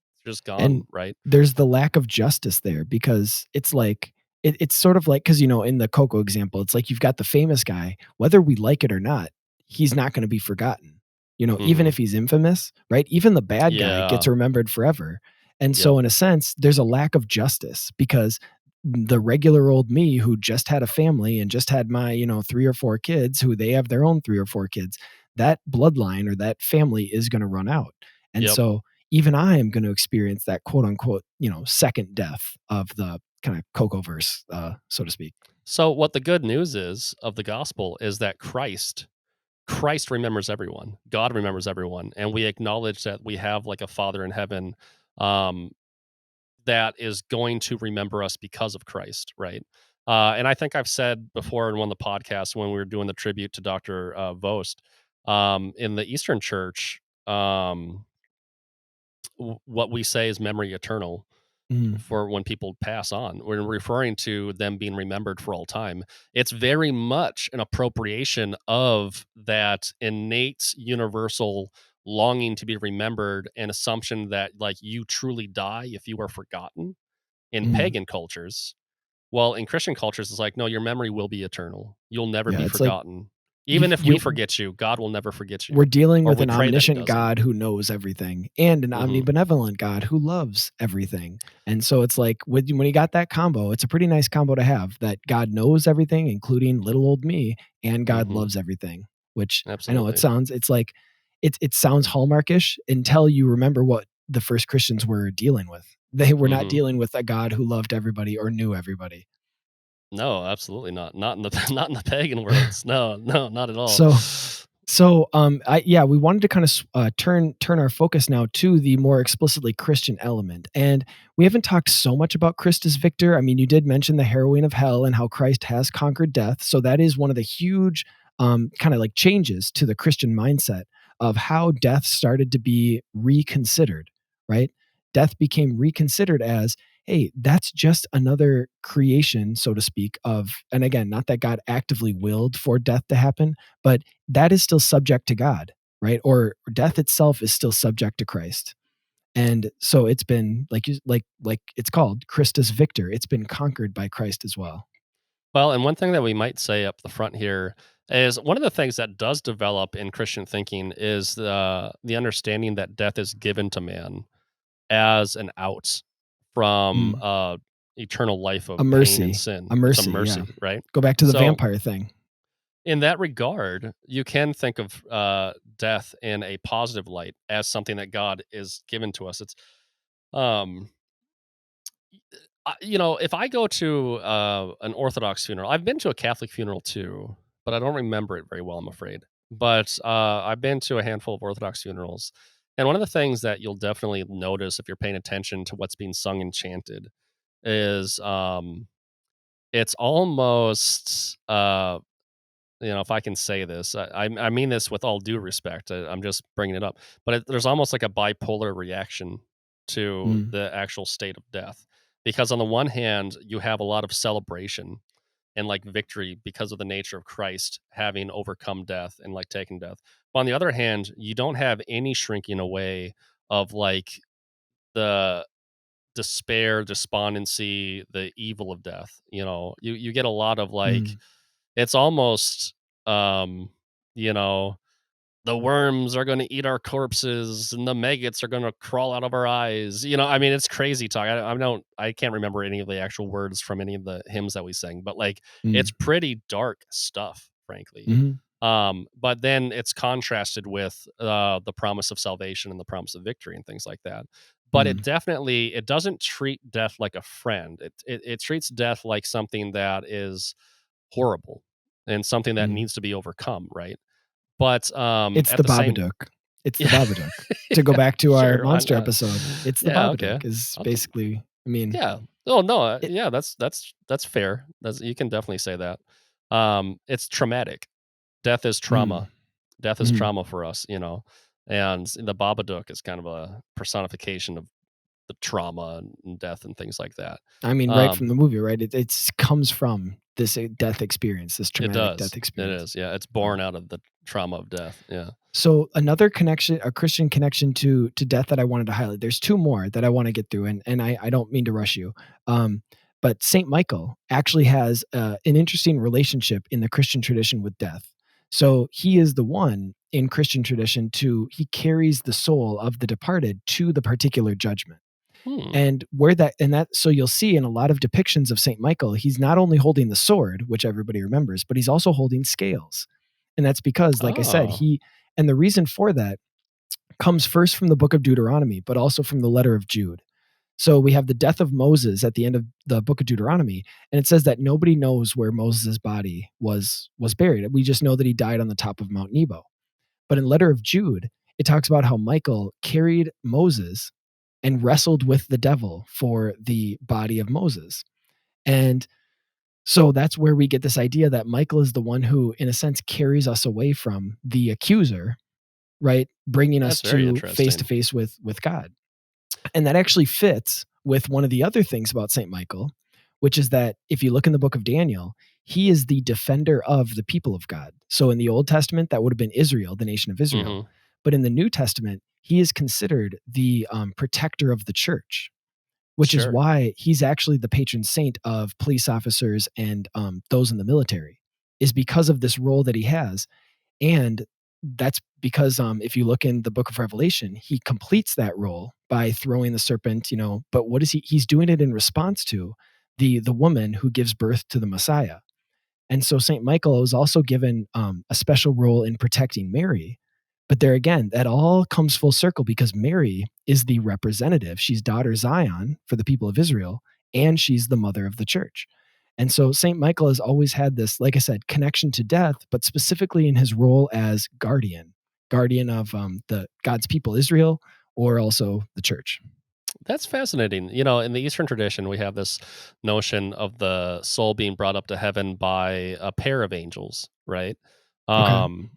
And gone, right? there's the lack of justice there because it's like, it's sort of like, because, in the Coco example, it's like you've got the famous guy, whether we like it or not, he's not going to be forgotten. Even Mhm. if he's infamous, right? Even the bad guy Yeah. gets remembered forever. And Yep. so, in a sense, there's a lack of justice because the regular old me who just had a family and just had my, 3 or 4 kids, who they have their own 3 or 4 kids, that bloodline or that family is going to run out. And Yep. so, even I am going to experience that quote unquote, second death of the kind of Coco verse, so to speak. So what the good news is of the gospel is that Christ remembers everyone. God remembers everyone, and we acknowledge that we have like a Father in heaven, um, that is going to remember us because of Christ, right? And I think I've said before in one of the podcasts when we were doing the tribute to Dr. Vost, in the Eastern Church, what we say is memory eternal Mm, for when people pass on. We're referring to them being remembered for all time. It's very much an appropriation of that innate universal longing to be remembered and assumption that like you truly die if you are forgotten in mm. pagan cultures. Well, in Christian cultures, it's like, no, your memory will be eternal. You'll never Yeah, be it's like forgotten. Even if we you forget you, God will never forget we're you. dealing Or with we an pray that he omniscient doesn't. God who knows everything and an Hmm. omnibenevolent God who loves everything. And so it's like when you got that combo, it's a pretty nice combo to have, that God knows everything, including little old me, and God Hmm. loves everything, which I know Absolutely. it's like it sounds hallmarkish until you remember what the first Christians were dealing with. They were not Hmm. dealing with a God who loved everybody or knew everybody. No, absolutely not. Not in the not in the pagan worlds. No, no, not at all. So we wanted to kind of turn our focus now to the more explicitly Christian element, and we haven't talked so much about Christus Victor. I mean, you did mention the harrowing of hell and how Christ has conquered death, so that is one of the huge kind of like changes to the Christian mindset of how death started to be reconsidered. Right, death became reconsidered as, hey, that's just another creation, so to speak, of, and again, not that God actively willed for death to happen, but that is still subject to God, right? Or death itself is still subject to Christ. And so it's been like it's called Christus Victor. It's been conquered by Christ as well. Well, and one thing that we might say up the front here is one of the things that does develop in Christian thinking is the understanding that death is given to man as an out from Mm. eternal life of A pain and mercy, sin. a It's a mercy. Yeah. mercy, right? Go back to the So vampire thing. in that regard, you can think of death in a positive light as something that God is given to us. It's um if I go to an Orthodox funeral, I've been to a Catholic funeral too, but I don't remember it very well, I'm afraid. but I've been to a handful of Orthodox funerals, and one of the things that you'll definitely notice if you're paying attention to what's being sung and chanted is it's almost if I can say this, I mean this with all due respect. I'm just bringing it up, but there's almost like a bipolar reaction to Mm. the actual state of death, because on the one hand, you have a lot of celebration and like victory because of the nature of Christ having overcome death and like taken death. But on the other hand, you don't have any shrinking away of like the despair, despondency, the evil of death. You get a lot of like Mm. it's almost you know the worms are going to eat our corpses and the maggots are going to crawl out of our eyes. I mean, it's crazy talk. I can't remember any of the actual words from any of the hymns that we sang, but like it's Mm. pretty dark stuff, frankly. Mhm. But then it's contrasted with the promise of salvation and the promise of victory and things like that. But Mm. it doesn't treat death like a friend. It treats death like something that is horrible and something that Mm. needs to be overcome, right? But It's at the the same Babadook. It's the yeah. Babadook. To go back to our Sure, why monster not? episode, it's the Yeah, okay. Babadook is I'll basically, I mean, yeah. Oh, no, it yeah, that's fair. You can definitely say that. It's traumatic. Death is mm. trauma. Death is Mhm. trauma for us, and the Babadook is kind of a personification of the trauma and death and things like that. I mean, right from the Um, movie, right? It's comes from this death experience, this it traumatic death does. It experience. is, yeah, it's Um, born out of the trauma of death, yeah. so another connection, a Christian connection to death that I wanted to highlight. There's two more that I want to get through, and I don't mean to rush you. But Saint Michael actually has an interesting relationship in the Christian tradition with death. So he is the one in Christian tradition he carries the soul of the departed to the particular judgment. Hmm. And so you'll see in a lot of depictions of Saint Michael, he's not only holding the sword, which everybody remembers, but he's also holding scales. And that's because, like I said, Oh. and the reason for that comes first from the book of Deuteronomy, but also from the letter of Jude. So we have the death of Moses at the end of the book of Deuteronomy, and it says that nobody knows where Moses' body was buried. We just know that he died on the top of Mount Nebo. But in letter of Jude, it talks about how Michael carried Moses and wrestled with the devil for the body of Moses. And so that's where we get this idea that Michael is the one who, in a sense, carries us away from the accuser, right? Bringing us That's very to interesting. face with God. And that actually fits with one of the other things about St. Michael, which is that if you look in the book of Daniel, he is the defender of the people of God. So in the Old Testament, that would have been Israel, the nation of Israel. Mhm. But in the New Testament, he is considered the protector of the church, which is Sure. why he's actually the patron saint of police officers and those in the military, is because of this role that he has. And that's because if you look in the book of Revelation, he completes that role by throwing the serpent, but what is he's doing it in response to the woman who gives birth to the Messiah. And so St. Michael was also given a special role in protecting Mary. But there again, that all comes full circle because Mary is the representative. She's daughter Zion for the people of Israel, and she's the mother of the church. And so St. Michael has always had this, like I said, connection to death, but specifically in his role as guardian of the God's people, Israel, or also the church. That's fascinating. In the Eastern tradition, we have this notion of the soul being brought up to heaven by a pair of angels, right? Okay. Um,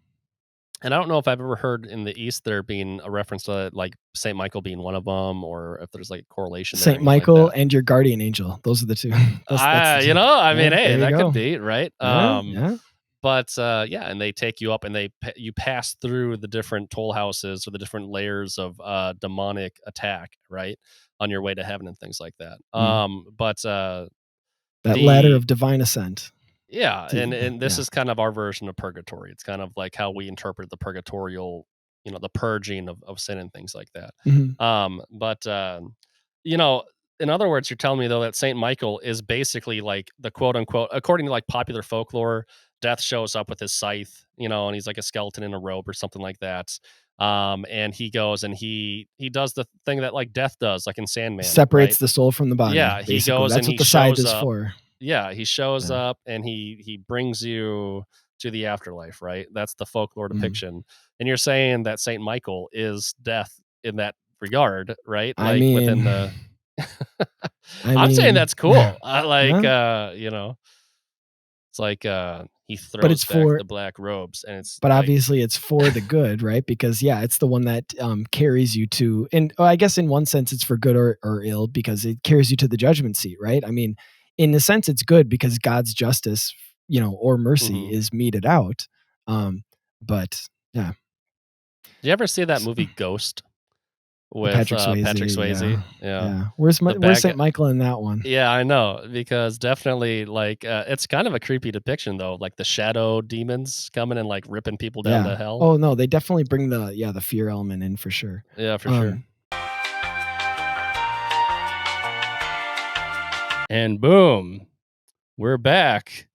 and I don't know if I've ever heard in the East there being a reference to like Saint Michael being one of them, or if there's like correlation there or Saint anything like Michael that. and your guardian angel. Those are the two. That's the two. I mean, Yeah, hey, there you that could go. be right. Yeah, yeah. But yeah, and they take you up, and you pass through the different toll houses or the different layers of demonic attack, right, on your way to heaven and things like that. Mm. But That ladder the of divine ascent. yeah, and this Yeah. is kind of our version of purgatory. It's kind of like how we interpret the purgatorial, the purging of sin and things like that. Mhm. But you know, in other words, you're telling me though that Saint Michael is basically like the quote unquote, according to like popular folklore, death shows up with his scythe, and he's like a skeleton in a robe or something like that. And he goes and he does the thing that like death does, like in Sandman, Separates right? the soul from the body, Yeah, he basically. goes and That's what he the scythe shows is up. for. Yeah, he shows Yeah. up and he brings you to the afterlife, right? That's the folklore depiction. And you're saying that Saint Michael is death in that regard, right? Like within the I'm saying that's cool. I like it's like he throws back the black robes, and it's but obviously it's for the good, right? Because it's the one that carries you to, and I guess in one sense it's for good or ill, because it carries you to the judgment seat, right? I mean, in a sense it's good because God's justice, or mercy is meted out. But yeah. Do you ever see that movie Ghost with Patrick Swayze? Yeah. Where's St. Michael in that one? Yeah, I know, because definitely like it's kind of a creepy depiction though, like the shadow demons coming and like ripping people down to hell. Oh no, they definitely bring the fear element in for sure. Yeah, for sure. And boom, we're back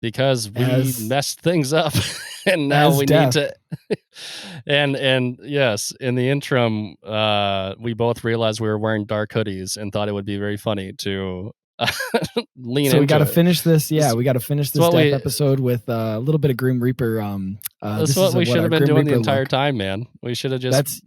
because we messed things up. And now we need to and yes, in the interim we both realized we were wearing dark hoodies and thought it would be very funny to lean into. So we got to finish this. Yeah, we got to finish this death episode with a little bit of Grim Reaper. That's what we should have been doing the entire time, man. We should have just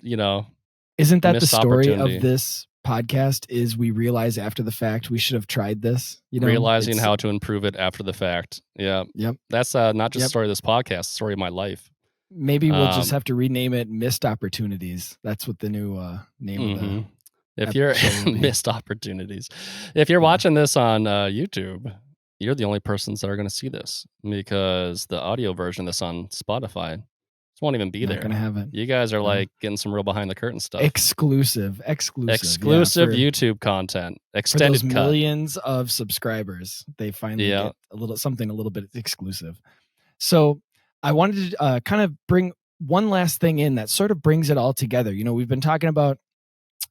isn't that the story of this podcast? Is we realize after the fact we should have tried this, realizing how to improve it after the fact. Yep. That's not just the story of this podcast, the story of my life. Maybe we'll just have to rename it Missed Opportunities. That's what the new name of the if you're Missed Opportunities. If you're watching this on YouTube, you're the only persons that are going to see this, because the audio version that's on Spotify won't even be there. Not gonna have it. You guys are like getting some real behind the curtain stuff. Exclusive YouTube content. Extended for those millions of subscribers. They finally get a little bit exclusive. So I wanted to kind of bring one last thing in that sort of brings it all together. We've been talking about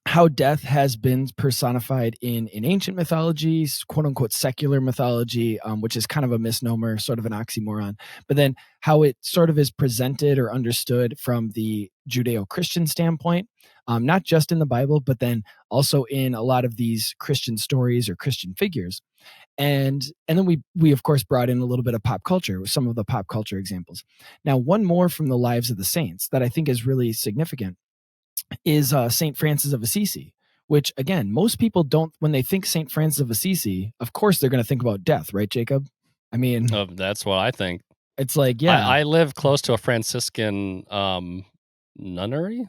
how death has been personified in ancient mythologies, quote unquote secular mythology, which is kind of a misnomer, sort of an oxymoron, but then how it sort of is presented or understood from the Judeo-Christian standpoint, not just in the Bible, but then also in a lot of these Christian stories or Christian figures. And then we of course brought in a little bit of pop culture with some of the pop culture examples. Now, one more from the lives of the saints that I think is really significant is St. Francis of Assisi, which again, most people don't, when they think St. Francis of Assisi, of course they're going to think about death, right, Jacob? I mean, that's what I think. It's like, I live close to a Franciscan nunnery.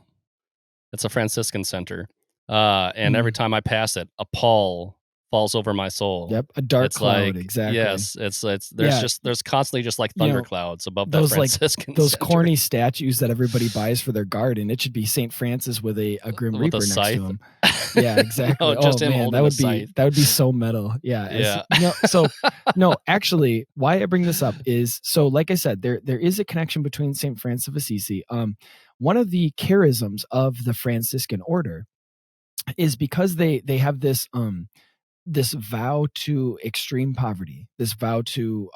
It's a Franciscan center. And every time I pass it, a pall falls over my soul. Yep, a dark cloud, exactly. Yes, there's constantly just like thunder clouds above those that Franciscan those center. Corny statues that everybody buys for their garden. It should be St. Francis with a Grim Reaper next to him. Yeah, exactly. That would be so metal. Yeah. Actually, why I bring this up is, so like I said, there is a connection between St. Francis of Assisi. One of the charisms of the Franciscan order is because they have this this vow to extreme poverty, this vow to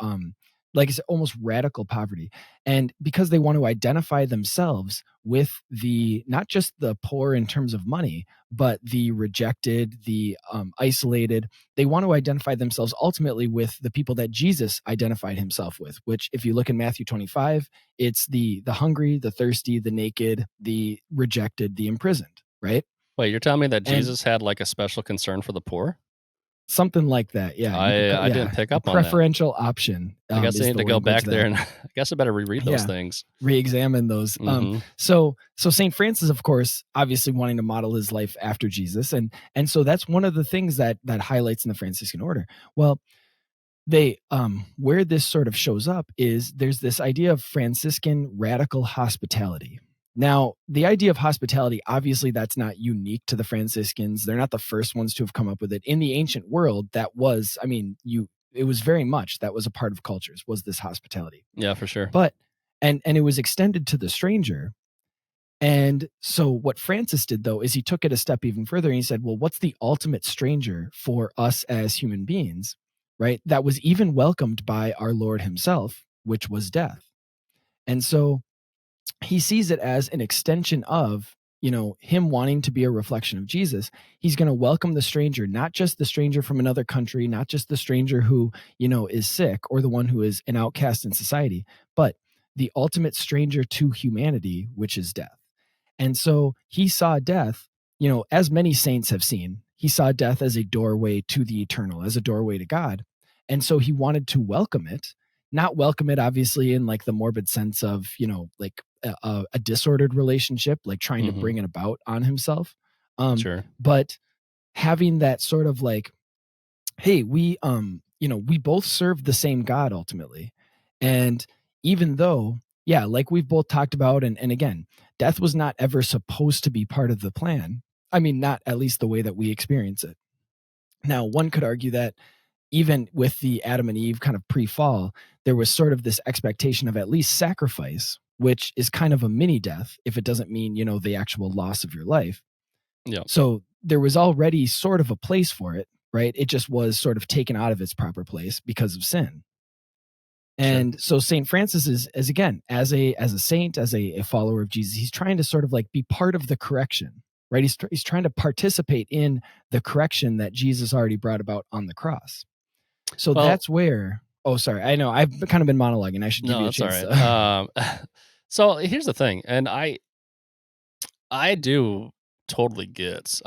like I said, almost radical poverty. And because they want to identify themselves with not just the poor in terms of money, but the rejected, the isolated, they want to identify themselves ultimately with the people that Jesus identified himself with, which if you look in Matthew 25, it's the hungry, the thirsty, the naked, the rejected, the imprisoned, right? Wait, you're telling me that Jesus had like a special concern for the poor? Something like that, yeah. I didn't pick up on that. Preferential option. I guess I need to go back there, and I guess I better reread those things. Re-examine those. So St. Francis, of course, obviously wanting to model his life after Jesus, and so that's one of the things that highlights in the Franciscan order. Well, they where this sort of shows up is there's this idea of Franciscan radical hospitality. Now, the idea of hospitality, obviously that's not unique to the Franciscans. They're not the first ones to have come up with it. In the ancient world, that was, it was very much, that was a part of cultures, was this hospitality. Yeah, for sure. But, and it was extended to the stranger. And so what Francis did, though, is he took it a step even further, and he said, well, what's the ultimate stranger for us as human beings, right? That was even welcomed by our Lord himself, which was death. And so he sees it as an extension of him wanting to be a reflection of Jesus, he's going to welcome the stranger, not just the stranger from another country, not just the stranger who, is sick or the one who is an outcast in society, but the ultimate stranger to humanity, which is death. And so he saw death, as many saints have seen, he saw death as a doorway to the eternal, as a doorway to God. And so he wanted to welcome it, not welcome it obviously in like the morbid sense of, like a disordered relationship, like trying to bring it about on himself. Sure. But having that sort of like, hey, we both serve the same God ultimately. And even though, like we've both talked about, and again, death was not ever supposed to be part of the plan. I mean, not at least the way that we experience it. Now, one could argue that even with the Adam and Eve kind of pre-fall, there was sort of this expectation of at least sacrifice, which is kind of a mini death if it doesn't mean, the actual loss of your life. Yeah. So there was already sort of a place for it, right? It just was sort of taken out of its proper place because of sin. And so St. Francis is again, as a saint, as a follower of Jesus, he's trying to sort of like be part of the correction, right? He's trying to participate in the correction that Jesus already brought about on the cross. So that's where, sorry, I know I've kind of been monologuing. I should give you a chance. All right. So here's the thing. And I do totally get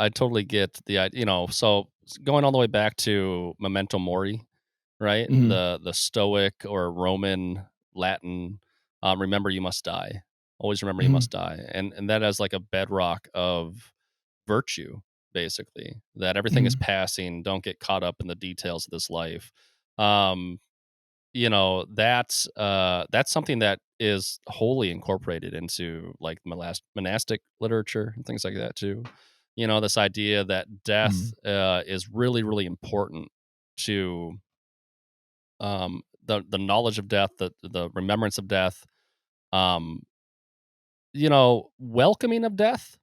the idea, so going all the way back to Memento Mori, right? Mhm. The Stoic or Roman Latin, remember you must die. Always remember you must die. And that as like a bedrock of virtue, basically, that everything is passing. Don't get caught up in the details of this life. That's something that is wholly incorporated into like monastic literature and things like that too. This idea that death is really, really important to the knowledge of death, the remembrance of death, welcoming of death.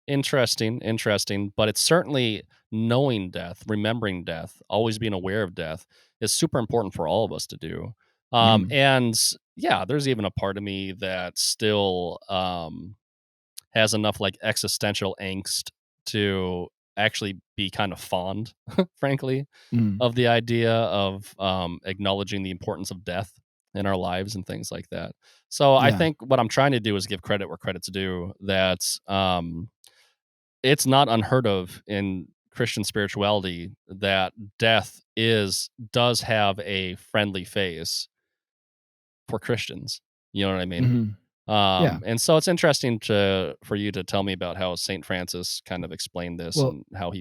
Interesting, but it's certainly knowing death, remembering death, always being aware of death is super important for all of us to do. And yeah, there's even a part of me that still has enough like existential angst to actually be kind of fond, frankly, of the idea of acknowledging the importance of death in our lives and things like that. So I think what I'm trying to do is give credit where credit's due, that it's not unheard of in Christian spirituality that death does have a friendly face for Christians. You know what I mean? And so it's interesting for you to tell me about how St. Francis kind of explained this and how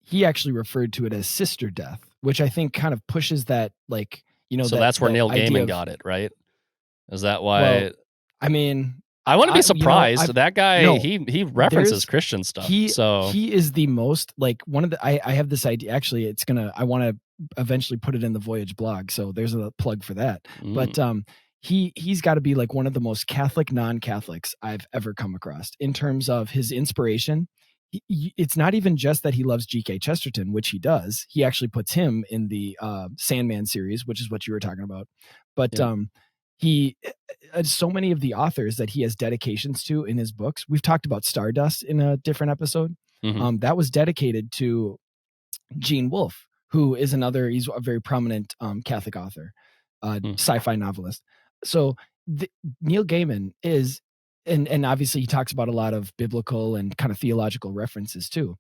he actually referred to it as sister death, which I think kind of pushes that, like, so that's where Neil Gaiman got it, right? Is that why? Well, I mean, I wouldn't be surprised. That guy, he references Christian stuff. He is the most like one of the. I have this idea. Actually, I want to eventually put it in the Voyage blog. So there's a plug for that. But he's got to be like one of the most Catholic non-Catholics I've ever come across in terms of his inspiration. It's not even just that he loves G.K. Chesterton, which he does. He actually puts him in the Sandman series, which is what you were talking about. But he so many of the authors that he has dedications to in his books. We've talked about Stardust in a different episode. That was dedicated to Gene Wolfe, who is he's a very prominent Catholic author, sci-fi novelist. So Neil Gaiman is, and obviously he talks about a lot of biblical and kind of theological references too.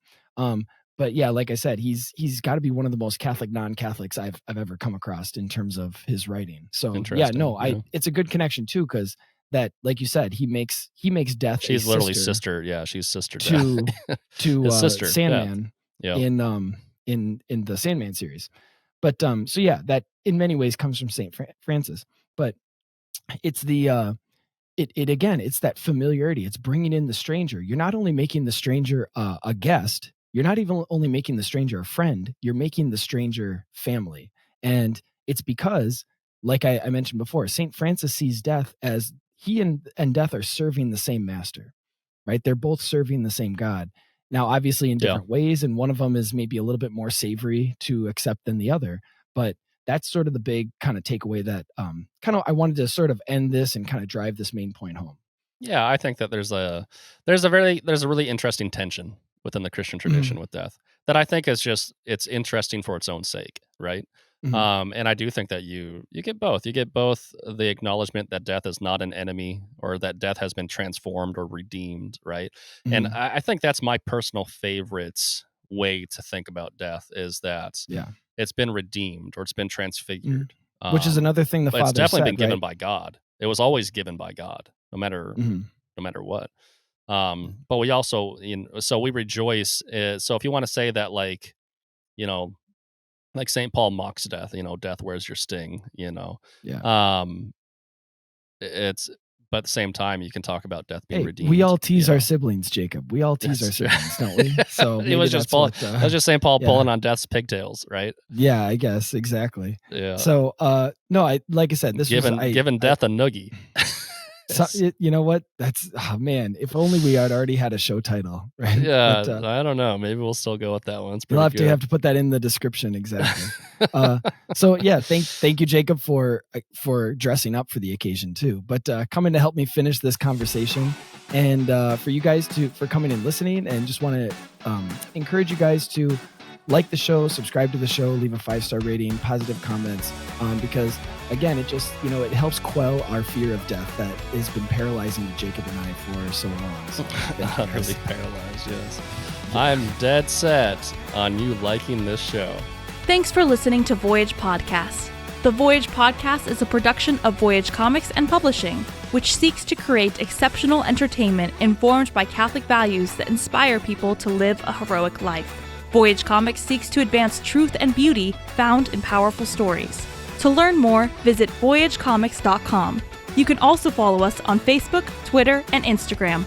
But yeah, like I said, he's got to be one of the most Catholic non-Catholics I've ever come across in terms of his writing. So yeah, no, it's a good connection too, because that, like you said, he makes death. She's literally sister. Yeah, she's sister to his sister Sandman in the Sandman series. But so yeah, that in many ways comes from St. Francis. But it's the it's that familiarity. It's bringing in the stranger. You're not only making the stranger a guest. You're not even only making the stranger a friend. You're making the stranger family. And it's because, like I mentioned before, St. Francis sees death as he and death are serving the same master, right? They're both serving the same God. Now, obviously in different ways, and one of them is maybe a little bit more savory to accept than the other. But that's sort of the big kind of takeaway that kind of I wanted to sort of end this and kind of drive this main point home. Yeah, I think that there's a really interesting tension within the Christian tradition with death that I think is just it's interesting for its own sake, right? And I do think that you get both. You get both the acknowledgement that death is not an enemy or that death has been transformed or redeemed, right? And I think that's my personal favorite way to think about death is that it's been redeemed or it's been transfigured. Which is another thing the Father said, it's definitely been given right? by God. It was always given by God, no matter what. But we also, so we rejoice. So if you want to say that, like, like St. Paul mocks death, death, where's your sting, it's, but at the same time, you can talk about death being redeemed. We all tease our siblings, Jacob. We all tease our siblings, don't we? So it was just Paul. That was just St. Paul pulling on death's pigtails, right? Yeah, I guess exactly. Yeah. So, no, like I said, this giving death a noogie. So, you know what? That's man. If only we had already had a show title, right? Yeah, but, I don't know. Maybe we'll still go with that one. You'll have to put that in the description exactly. So yeah, thank you, Jacob, for dressing up for the occasion too. But coming to help me finish this conversation, and for you guys for coming and listening, and just want to encourage you guys to like the show, subscribe to the show, leave a 5-star rating, positive comments, because again, it just, it helps quell our fear of death that has been paralyzing Jacob and I for so long. So, utterly paralyzed, yes. I'm dead set on you liking this show. Thanks for listening to Voyage Podcast. The Voyage Podcast is a production of Voyage Comics and Publishing, which seeks to create exceptional entertainment informed by Catholic values that inspire people to live a heroic life. Voyage Comics seeks to advance truth and beauty found in powerful stories. To learn more, visit voyagecomics.com. You can also follow us on Facebook, Twitter, and Instagram.